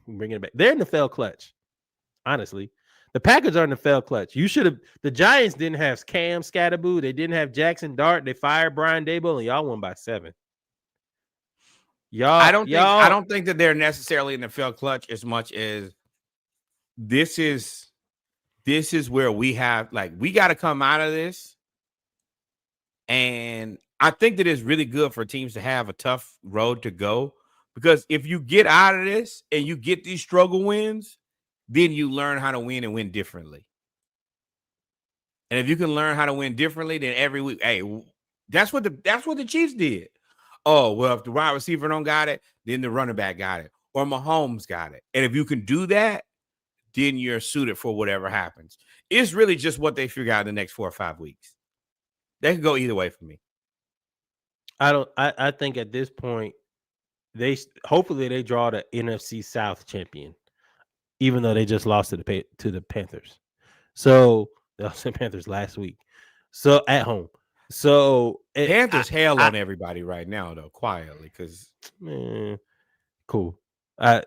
Bringing it back. They're in the fell clutch. Honestly. The Packers are in the fell clutch. The Giants didn't have Cam Scatterboo. They didn't have Jackson Dart. They fired Brian Daboll, and y'all won by 7. I don't think that they're necessarily in the fell clutch as much as this is where we have we got to come out of this. And I think that it's really good for teams to have a tough road to go, because if you get out of this and you get these struggle wins, then you learn how to win and win differently. And if you can learn how to win differently, then every week, hey, that's what the Chiefs did. Oh, well, if the wide receiver don't got it, then the running back got it, or Mahomes got it. And if you can do that, then you're suited for whatever happens. It's really just what they figure out in the next 4 or 5 weeks. They can go either way for me. I think at this point, hopefully they draw the NFC South champion. even though they just lost to the Panthers. So the Panthers last week. So at home. So Panthers hell on everybody right now, though, quietly, because cool. I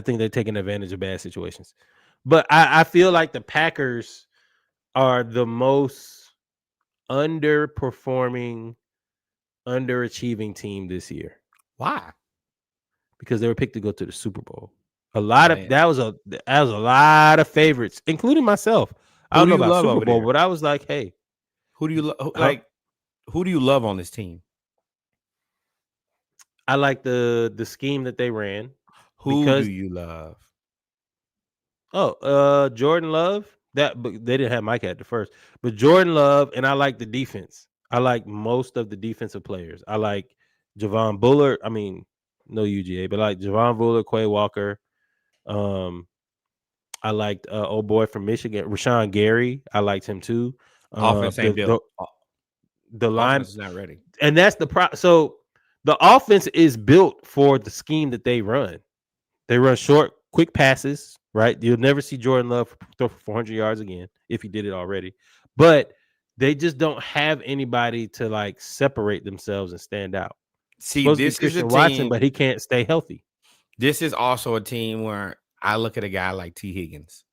think they're taking advantage of bad situations. But I feel like the Packers are the most underperforming, underachieving team this year. Why? Because they were picked to go to the Super Bowl. That was a lot of favorites, including myself. I don't know about Super Bowl, but I was like, hey, who do you who do you love on this team? I like the scheme that they ran. Who do you love? Jordan Love. But they didn't have Mike at the first, but Jordan Love, and I like the defense. I like most of the defensive players. I like Javon Bullard. I mean, no UGA, but I like Javon Bullard, Quay Walker. I liked old boy from Michigan, Rashawn Gary. I liked him too. Offense ain't built. The line is not ready, and that's so the offense is built for the scheme that they run. They run short, quick passes. Right, you'll never see Jordan Love throw for 400 yards again if he did it already. But they just don't have anybody to like separate themselves and stand out. See, this is a team, Watson, but he can't stay healthy. This is also a team where I look at a guy like T. Higgins.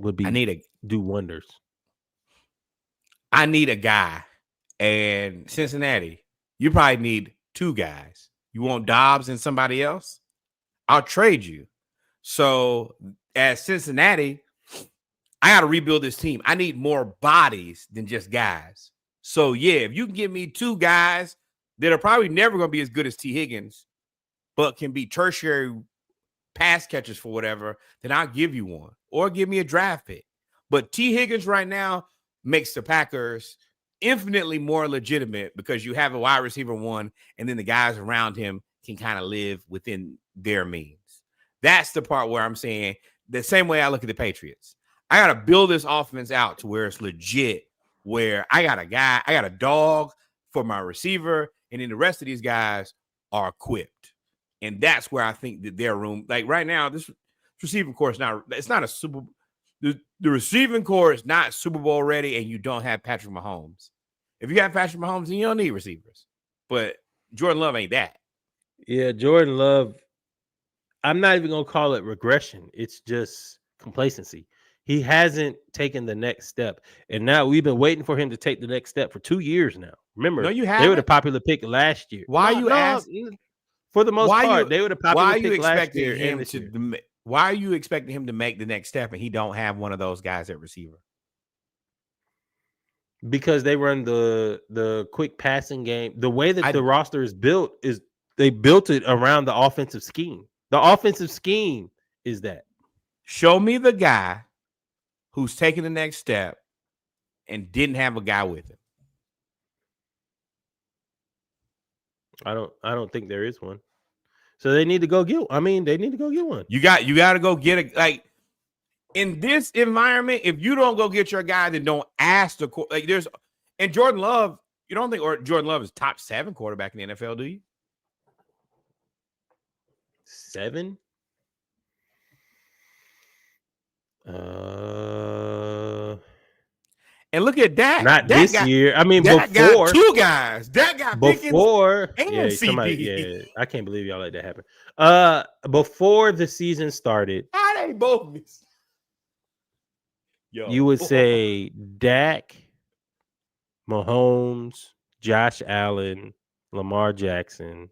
Do wonders. I need a guy, and Cincinnati, you probably need two guys. You want Dobbs and somebody else? I'll trade you. So at Cincinnati, I got to rebuild this team. I need more bodies than just guys. So, yeah, if you can give me two guys that are probably never going to be as good as T. Higgins, but can be tertiary pass catchers for whatever, then I'll give you one. Or give me a draft pick. But T. Higgins right now makes the Packers infinitely more legitimate because you have a wide receiver one, and then the guys around him can kind of live within their means. That's the part where I'm saying the same way I look at the Patriots. I got to build this offense out to where it's legit, where I got a dog for my receiver, and then the rest of these guys are equipped. And that's where I think that their room, like right now, this receiving core is not a Super the receiving core is not Super Bowl ready, and you don't have Patrick Mahomes. If you got Patrick Mahomes, then you don't need receivers. But Jordan Love ain't that. Yeah, Jordan Love, I'm not even going to call it regression. It's just complacency. He hasn't taken the next step. And now we've been waiting for him to take the next step for 2 years now. Remember, no, you haven't. They were the popular pick last year. Why are you asking? For the most part, they were the popular pick last year. Why are you expecting him to make the next step and he don't have one of those guys at receiver? Because they run the quick passing game. The way that the roster is built is they built it around the offensive scheme. The offensive scheme is that. Show me the guy who's taking the next step and didn't have a guy with him. I don't think there is one. So they need to go get. They need to go get one. You got to go get it. Like in this environment, if you don't go get your guy, then don't ask the like. There's and Jordan Love. You don't think Jordan Love is top 7 quarterback in the NFL, do you? 7? And look at that. Not that this guy, year. I mean, that before got 2 guys. That got before. And CD. I can't believe y'all let that happen. Before the season started, how they both miss? You would say Dak, Mahomes, Josh Allen, Lamar Jackson,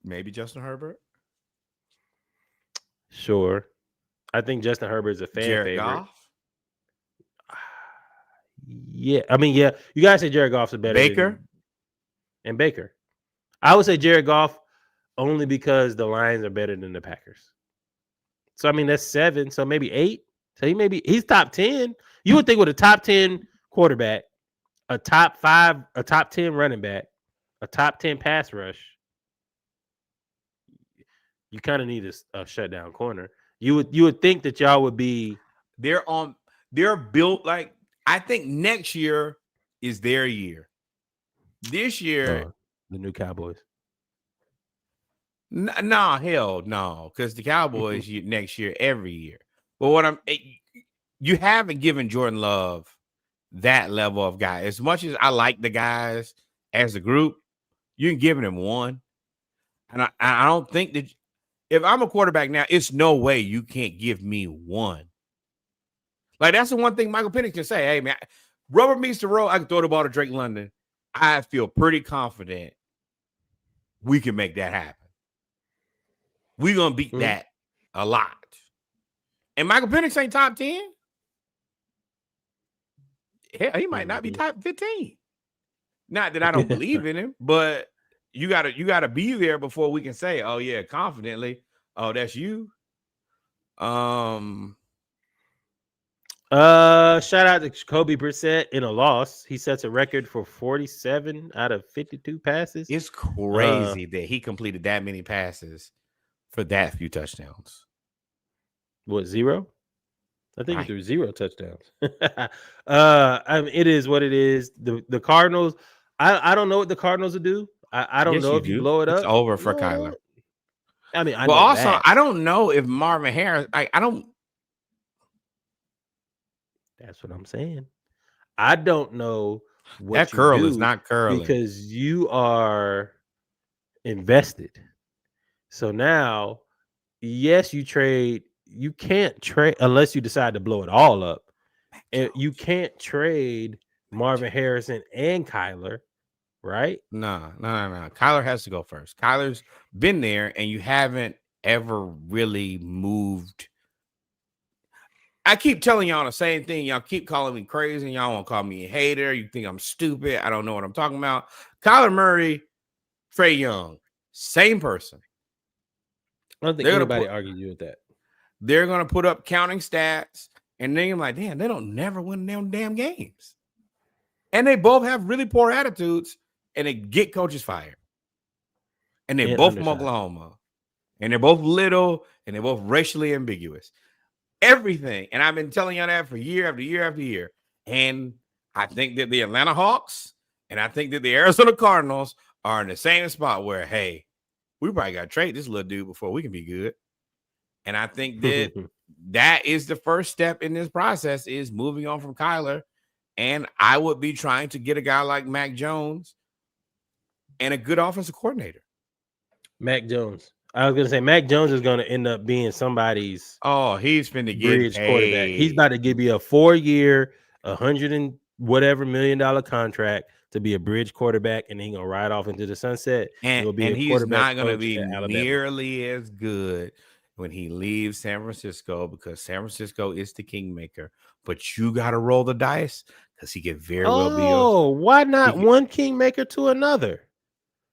maybe Justin Herbert. Sure, I think Justin Herbert is a fan Jared favorite. Goff. Yeah, you guys say Jared Goff's a better Baker. And Baker. I would say Jared Goff only because the Lions are better than the Packers. So that's 7. So maybe 8. So he's top 10. You would think with a top 10 quarterback, a top 5, a top 10 running back, a top 10 pass rush, you kind of need a shutdown corner. You would think that y'all would be. They're built like. I think next year is their year. This year, the new Cowboys. No, hell no, because the Cowboys next year, every year. But you haven't given Jordan Love that level of guy. As much as I like the guys as a group, you ain't giving him one. And I don't think that if I'm a quarterback now, it's no way you can't give me one. Like, that's the one thing Michael Penix can say. Hey, man, rubber meets the road. I can throw the ball to Drake London. I feel pretty confident we can make that happen. We're going to beat that a lot. And Michael Penix ain't top 10. Hell, he might not be top 15. Not that I don't believe in him, but you gotta be there before we can say, oh yeah, confidently, oh, that's you. Shout out to Jacoby Brissett in a loss. He sets a record for 47 out of 52 passes. It's crazy that he completed that many passes for that few touchdowns. What, 0? I think he threw 0 touchdowns. I mean, it is what it is. The Cardinals, I don't know what the Cardinals will do. I don't know if you blow it up. It's over for Kyler. I mean, but also, that. I don't know if Marvin Harris, I don't. That's what I'm saying. I don't know what that curl is not curling because you are invested. So now, yes, you trade. You can't trade unless you decide to blow it all up. And you can't trade Marvin Harrison and Kyler, right? No. Kyler has to go first. Kyler's been there, and you haven't ever really moved. I keep telling y'all the same thing. Y'all keep calling me crazy, and y'all want to call me a hater. You think I'm stupid. I don't know what I'm talking about. Kyler Murray, Trae Young, same person. I don't think anybody argues you with that. They're going to put up counting stats, and then you're like, damn, they don't never win them damn games. And they both have really poor attitudes, and they get coaches fired. And they're both from Oklahoma. And they're both little, and they're both racially ambiguous. Everything. And I've been telling y'all that for year after year after year. And I think that the Atlanta Hawks and I think that the Arizona Cardinals are in the same spot where, hey, we probably got to trade this little dude before we can be good. And I think that that is the first step in this process is moving on from Kyler. And I would be trying to get a guy like Mac Jones and a good offensive coordinator. Mac Jones. I was going to say Mac Jones is going to end up being somebody's he's finna get bridge quarterback. He's about to give you a 4-year, $100 and whatever $1 million contract to be a bridge quarterback, and he's going to ride off into the sunset. And he's not going to be nearly as good when he leaves San Francisco because San Francisco is the kingmaker. But you got to roll the dice because he could very well be. Oh, why not one kingmaker to another?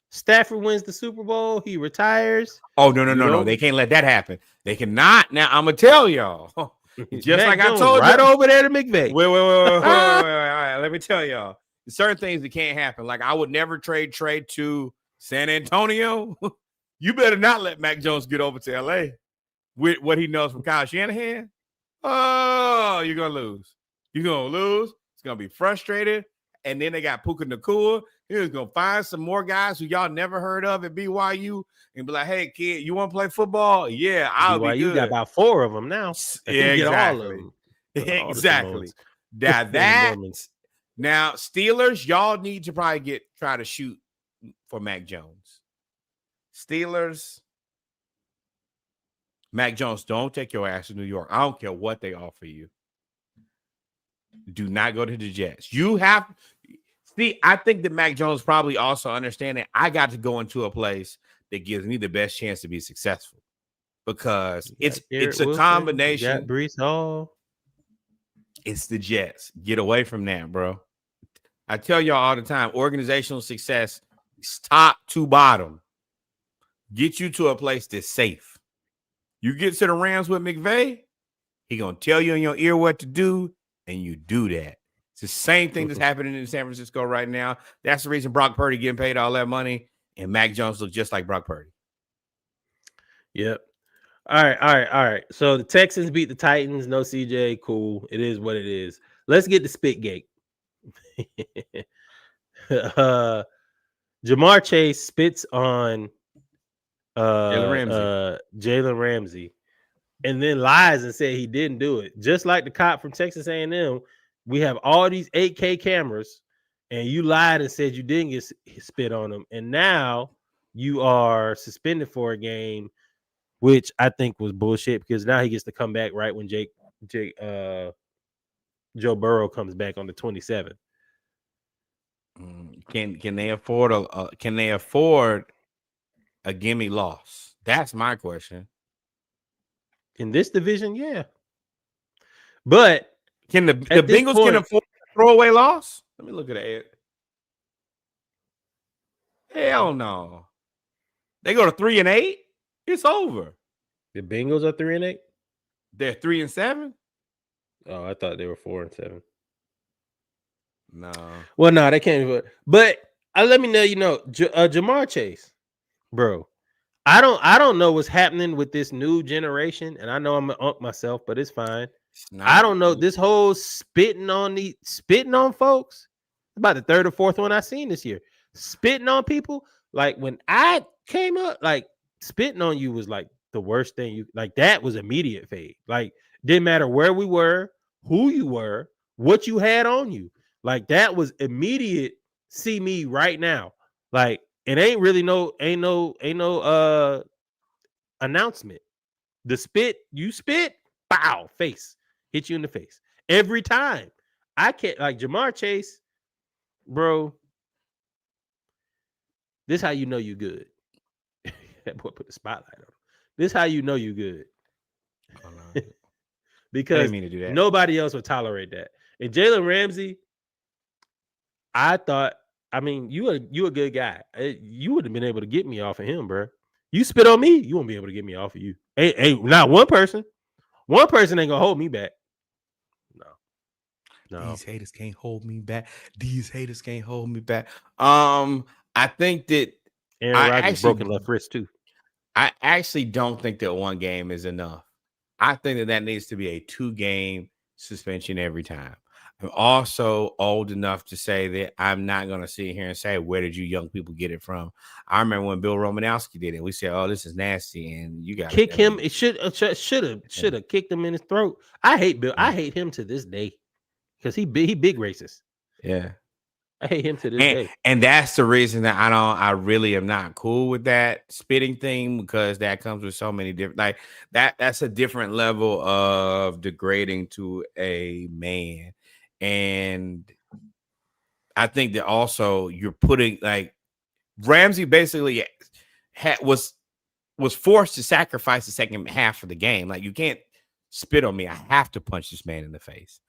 Stafford wins the Super Bowl. He retires. Oh, no. They can't let that happen. They cannot. Now, I'm going to tell y'all. Just like I told you. Right over there to McVay. Wait. All right, let me tell y'all. Certain things that can't happen. Like, I would never trade to San Antonio. You better not let Mac Jones get over to L.A. with what he knows from Kyle Shanahan. Oh, you're going to lose. You're going to lose. It's going to be frustrated. And then they got Puka Nacua. He's going to find some more guys who y'all never heard of at BYU and be like, hey, kid, you want to play football? Yeah, I'll be good. You got about 4 of them now. Yeah, exactly. Exactly. Now, Steelers, y'all need to probably try to shoot for Mac Jones. Steelers, Mac Jones, don't take your ass to New York. I don't care what they offer you. Do not go to the Jets. I think that Mac Jones probably also understanding I got to go into a place that gives me the best chance to be successful because it's a combination. You got Bryce Hall. It's the Jets. Get away from that, bro. I tell y'all all the time, organizational success is top to bottom. Get you to a place that's safe. You get to the Rams with McVay, he gonna tell you in your ear what to do, and you do that. It's the same thing that's happening in San Francisco right now. That's the reason Brock Purdy getting paid all that money, and Mac Jones looks just like Brock Purdy. Yep. All right. So the Texans beat the Titans. No CJ. Cool. It is what it is. Let's get to Spitgate. Jamar Chase spits on Jalen Ramsey, and then lies and said he didn't do it. Just like the cop from Texas A&M, we have all these 8K cameras, and you lied and said you didn't get spit on him, and now you are suspended for a game, which I think was bullshit because now he gets to come back right when Joe Burrow comes back on the 27th. Can they afford a gimme loss? That's my question. In this division, yeah. But can the Bengals can afford a throwaway loss? Let me look at it. Hell no. They go to 3-8. It's over. The Bengals are 3-8. They're 3-7. Oh, I thought they were 4-7. No. Well, no, they can't. But let me know. Jamar Chase, bro. I don't know what's happening with this new generation, and I know I'm gonna ump myself, but it's fine. I don't know this whole spitting on folks. About the third or fourth one I seen this year. Spitting on people. Like when I came up, like spitting on you was like the worst thing. You like that was immediate fade. Like didn't matter where we were, who you were, what you had on you. Like that was immediate. See me right now. Like it ain't really no announcement. The spit, you spit, bow, face, hit you in the face every time. I can't like Jamar Chase, bro. This how you know you good. That boy put the spotlight on him. This how you know you good. Oh, no. Because nobody else would tolerate that. And Jalen Ramsey, I thought, I mean, you a good guy. You would have been able to get me off of him, bro. You spit on me, you won't be able to get me off of you. Ain't not one person. One person ain't gonna hold me back. No. These haters can't hold me back. I think that Aaron Rodgers broken left wrist too. I actually don't think that one game is enough. I think that needs to be a 2-game suspension every time. I'm also old enough to say that I'm not going to sit here and say, where did you young people get it from? I remember when Bill Romanowski did it. We said, oh, this is nasty. And you got to kick him. It should have kicked him in his throat. I hate Bill. I hate him to this day because he big racist. Yeah. I hate him to this day. And that's the reason that I really am not cool with that spitting thing, because that comes with so many different, like that's a different level of degrading to a man. And I think that also you're putting, like, Ramsey basically was forced to sacrifice the second half of the game. Like, you can't spit on me. I have to punch this man in the face.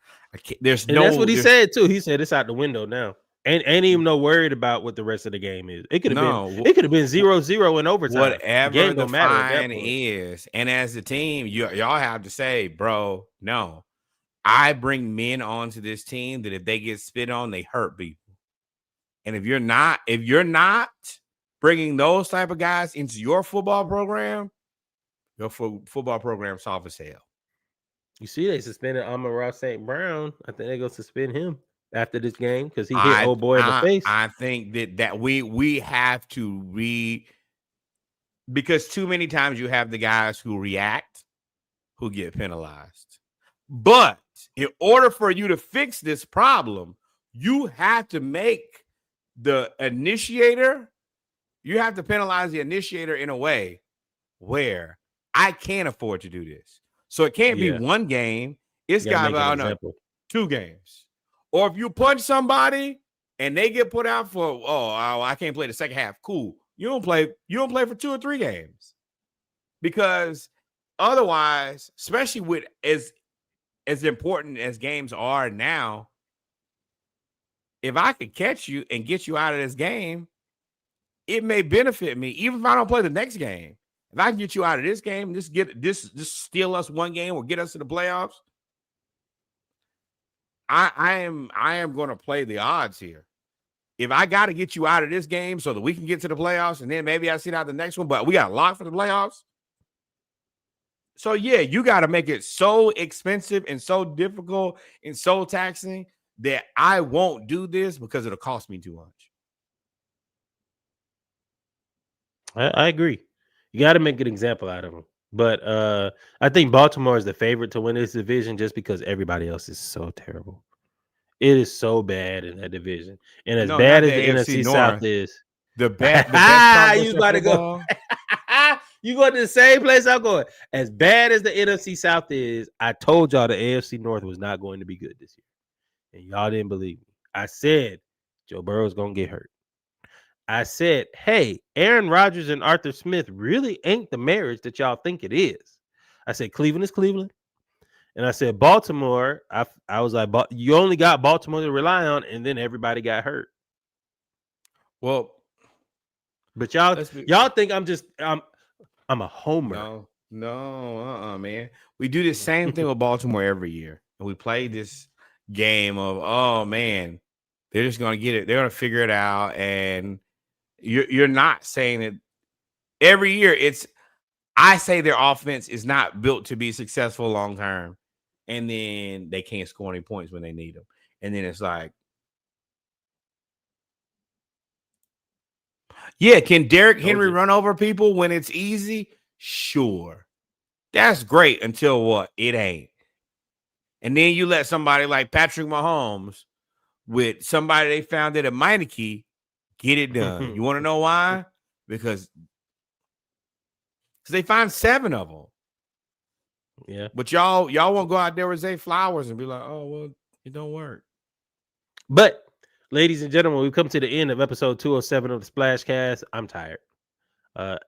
That's what he said too. He said it's out the window now. Ain't even no worried about what the rest of the game is. It could have been 0-0 in overtime. Whatever the fine is. And as a team, y'all have to say, bro, no. I bring men onto this team that if they get spit on, they hurt people. And if you're not bringing those type of guys into your football program, your football program soft as hell. You see, they suspended Amon-Ra St. Brown. I think they're going to suspend him after this game because he hit old boy in the face. I think that we have to because too many times you have the guys who react who get penalized. But in order for you to fix this problem, you have to make the initiator, you have to penalize the initiator in a way where I can't afford to do this. So it can't be one game. It's got to be 2 games. Or if you punch somebody and they get put out for, I can't play the second half. Cool. You don't play for 2 or 3 games. Because otherwise, especially with as important as games are now, if I could catch you and get you out of this game, it may benefit me, even if I don't play the next game. If I can get you out of this game, just steal us 1 game or get us to the playoffs, I am going to play the odds here. If I got to get you out of this game so that we can get to the playoffs, and then maybe I sit out the next one, but we got locked for the playoffs. So yeah, you got to make it so expensive and so difficult and so taxing that I won't do this because it'll cost me too much. I agree. You got to make an example out of them. But I think Baltimore is the favorite to win this division just because everybody else is so terrible. It is so bad in that division. And as No, not bad the as the AFC NFC South North. is, The best part of you about to go. football. You go to the same place I'm going. As bad as the NFC South is, I told y'all the AFC North was not going to be good this year. And y'all didn't believe me. I said Joe Burrow's going to get hurt. I said, hey, Aaron Rodgers and Arthur Smith really ain't the marriage that y'all think it is. I said, Cleveland is Cleveland. And I said, Baltimore, I was like, you only got Baltimore to rely on, and then everybody got hurt. Well, but y'all think I'm a homer. No, man. We do the same thing with Baltimore every year. And we play this game of, oh man, they're just gonna get it, they're gonna figure it out. And you're not saying it every year. I say their offense is not built to be successful long term, and then they can't score any points when they need them. And then it's like, yeah, can Derrick Henry run over people when it's easy? Sure. That's great until what? It ain't. And then you let somebody like Patrick Mahomes with somebody they found at a Meineke get it done. You want to know why? Because they find 7 of them. Yeah. But y'all won't go out there with Zay Flowers and be like, oh, well, it don't work. But, ladies and gentlemen, we've come to the end of episode 207 of the Splashcast. I'm tired.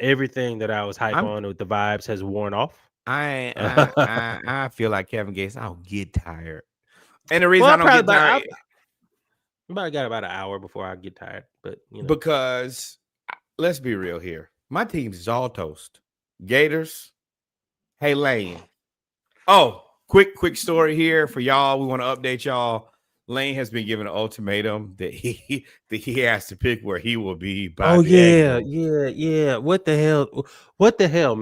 Everything that I was hyped on with the vibes has worn off. I feel like Kevin Gates. I'll get tired. And the reason I don't get tired, I got about an hour before I get tired. But because let's be real here. My team is all toast. Gators. Hey, Lane. Oh, quick story here for y'all. We want to update y'all. Lane has been given an ultimatum that he has to pick where he will be by yeah. What the hell,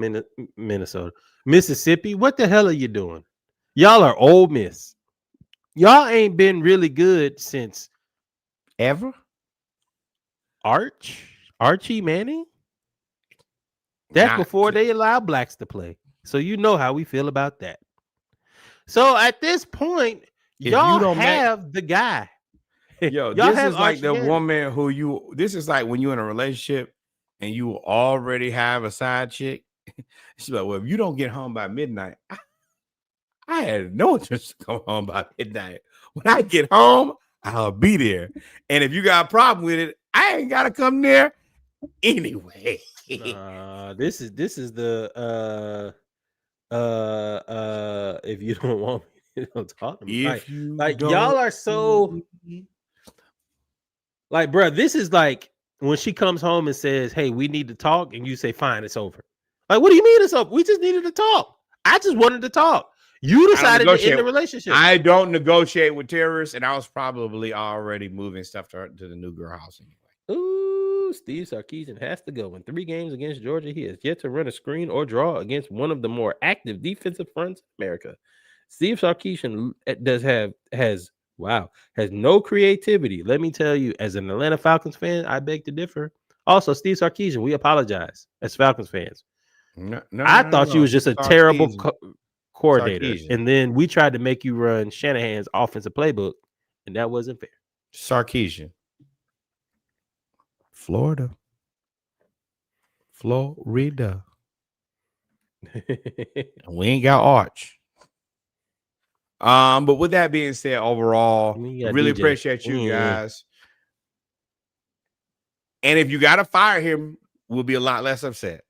Minnesota? Mississippi? What the hell are you doing? Y'all are Ole Miss. Y'all ain't been really good since ever. Archie Manning? That's before they allow blacks to play. So you know how we feel about that. So at this point, y'all have the guy. Yo, this is like the woman who this is like when you're in a relationship and you already have a side chick. She's like, well, if you don't get home by midnight, I had no interest to come home by midnight. When I get home, I'll be there. And if you got a problem with it, I ain't got to come there anyway. This is the if you don't want me, don't talk to me. Like y'all are so like, bro, this is like when she comes home and says, hey, we need to talk, and you say, fine, it's over. Like, what do you mean it's over? We just needed to talk. I just wanted to talk. You decided to end the relationship. I don't negotiate with terrorists, and I was probably already moving stuff to the new girl house anyway. Ooh, Steve Sarkisian has to go. In 3 games against Georgia, he has yet to run a screen or draw against one of the more active defensive fronts in America. Steve Sarkisian has no creativity. Let me tell you, as an Atlanta Falcons fan, I beg to differ. Also, Steve Sarkisian, we apologize as Falcons fans. I thought you was just a terrible coordinator. And then we tried to make you run Shanahan's offensive playbook, and that wasn't fair. Sarkisian. Florida. We ain't got Arch. But with that being said, overall, really appreciate you guys. And if you gotta fire him, we'll be a lot less upset.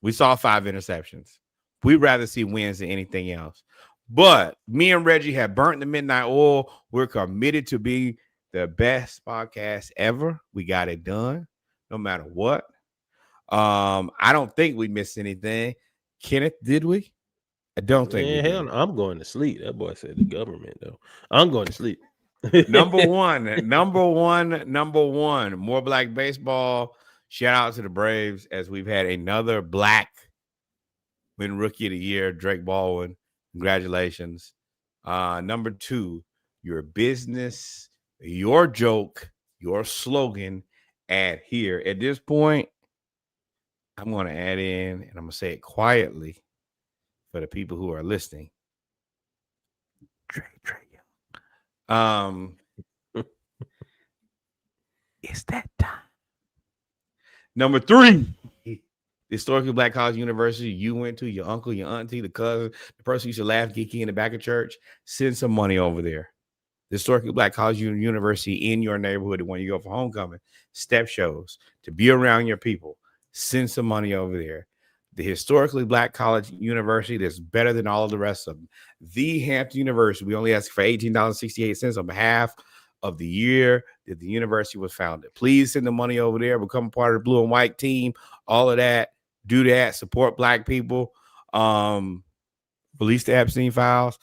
We saw 5 interceptions. We'd rather see wins than anything else. But me and Reggie have burnt the midnight oil. We're committed to be the best podcast ever. We got it done, no matter what. I don't think we missed anything. Kenneth, did we? I don't think we did. I'm going to sleep. That boy said the government, though. I'm going to sleep. Number one. More black baseball. Shout out to the Braves as we've had another black win Rookie of the Year, Drake Baldwin. Congratulations. Number 2, your business, your joke, your slogan at here. At this point, I'm going to add in, and I'm going to say it quietly for the people who are listening. Trey Young. It's that time. Number 3. The historically black college university you went to, your uncle, your auntie, the cousin, the person you used to laugh geeky in the back of church, send some money over there. The historically black college university in your neighborhood when you go for homecoming, step shows, to be around your people, send some money over there. The historically black college university that's better than all of the rest of them. The Hampton University, we only ask for $18.68 on behalf of the year that the university was founded. Please send the money over there, become a part of the blue and white team, all of that. Do that, support black people, release the Epstein files.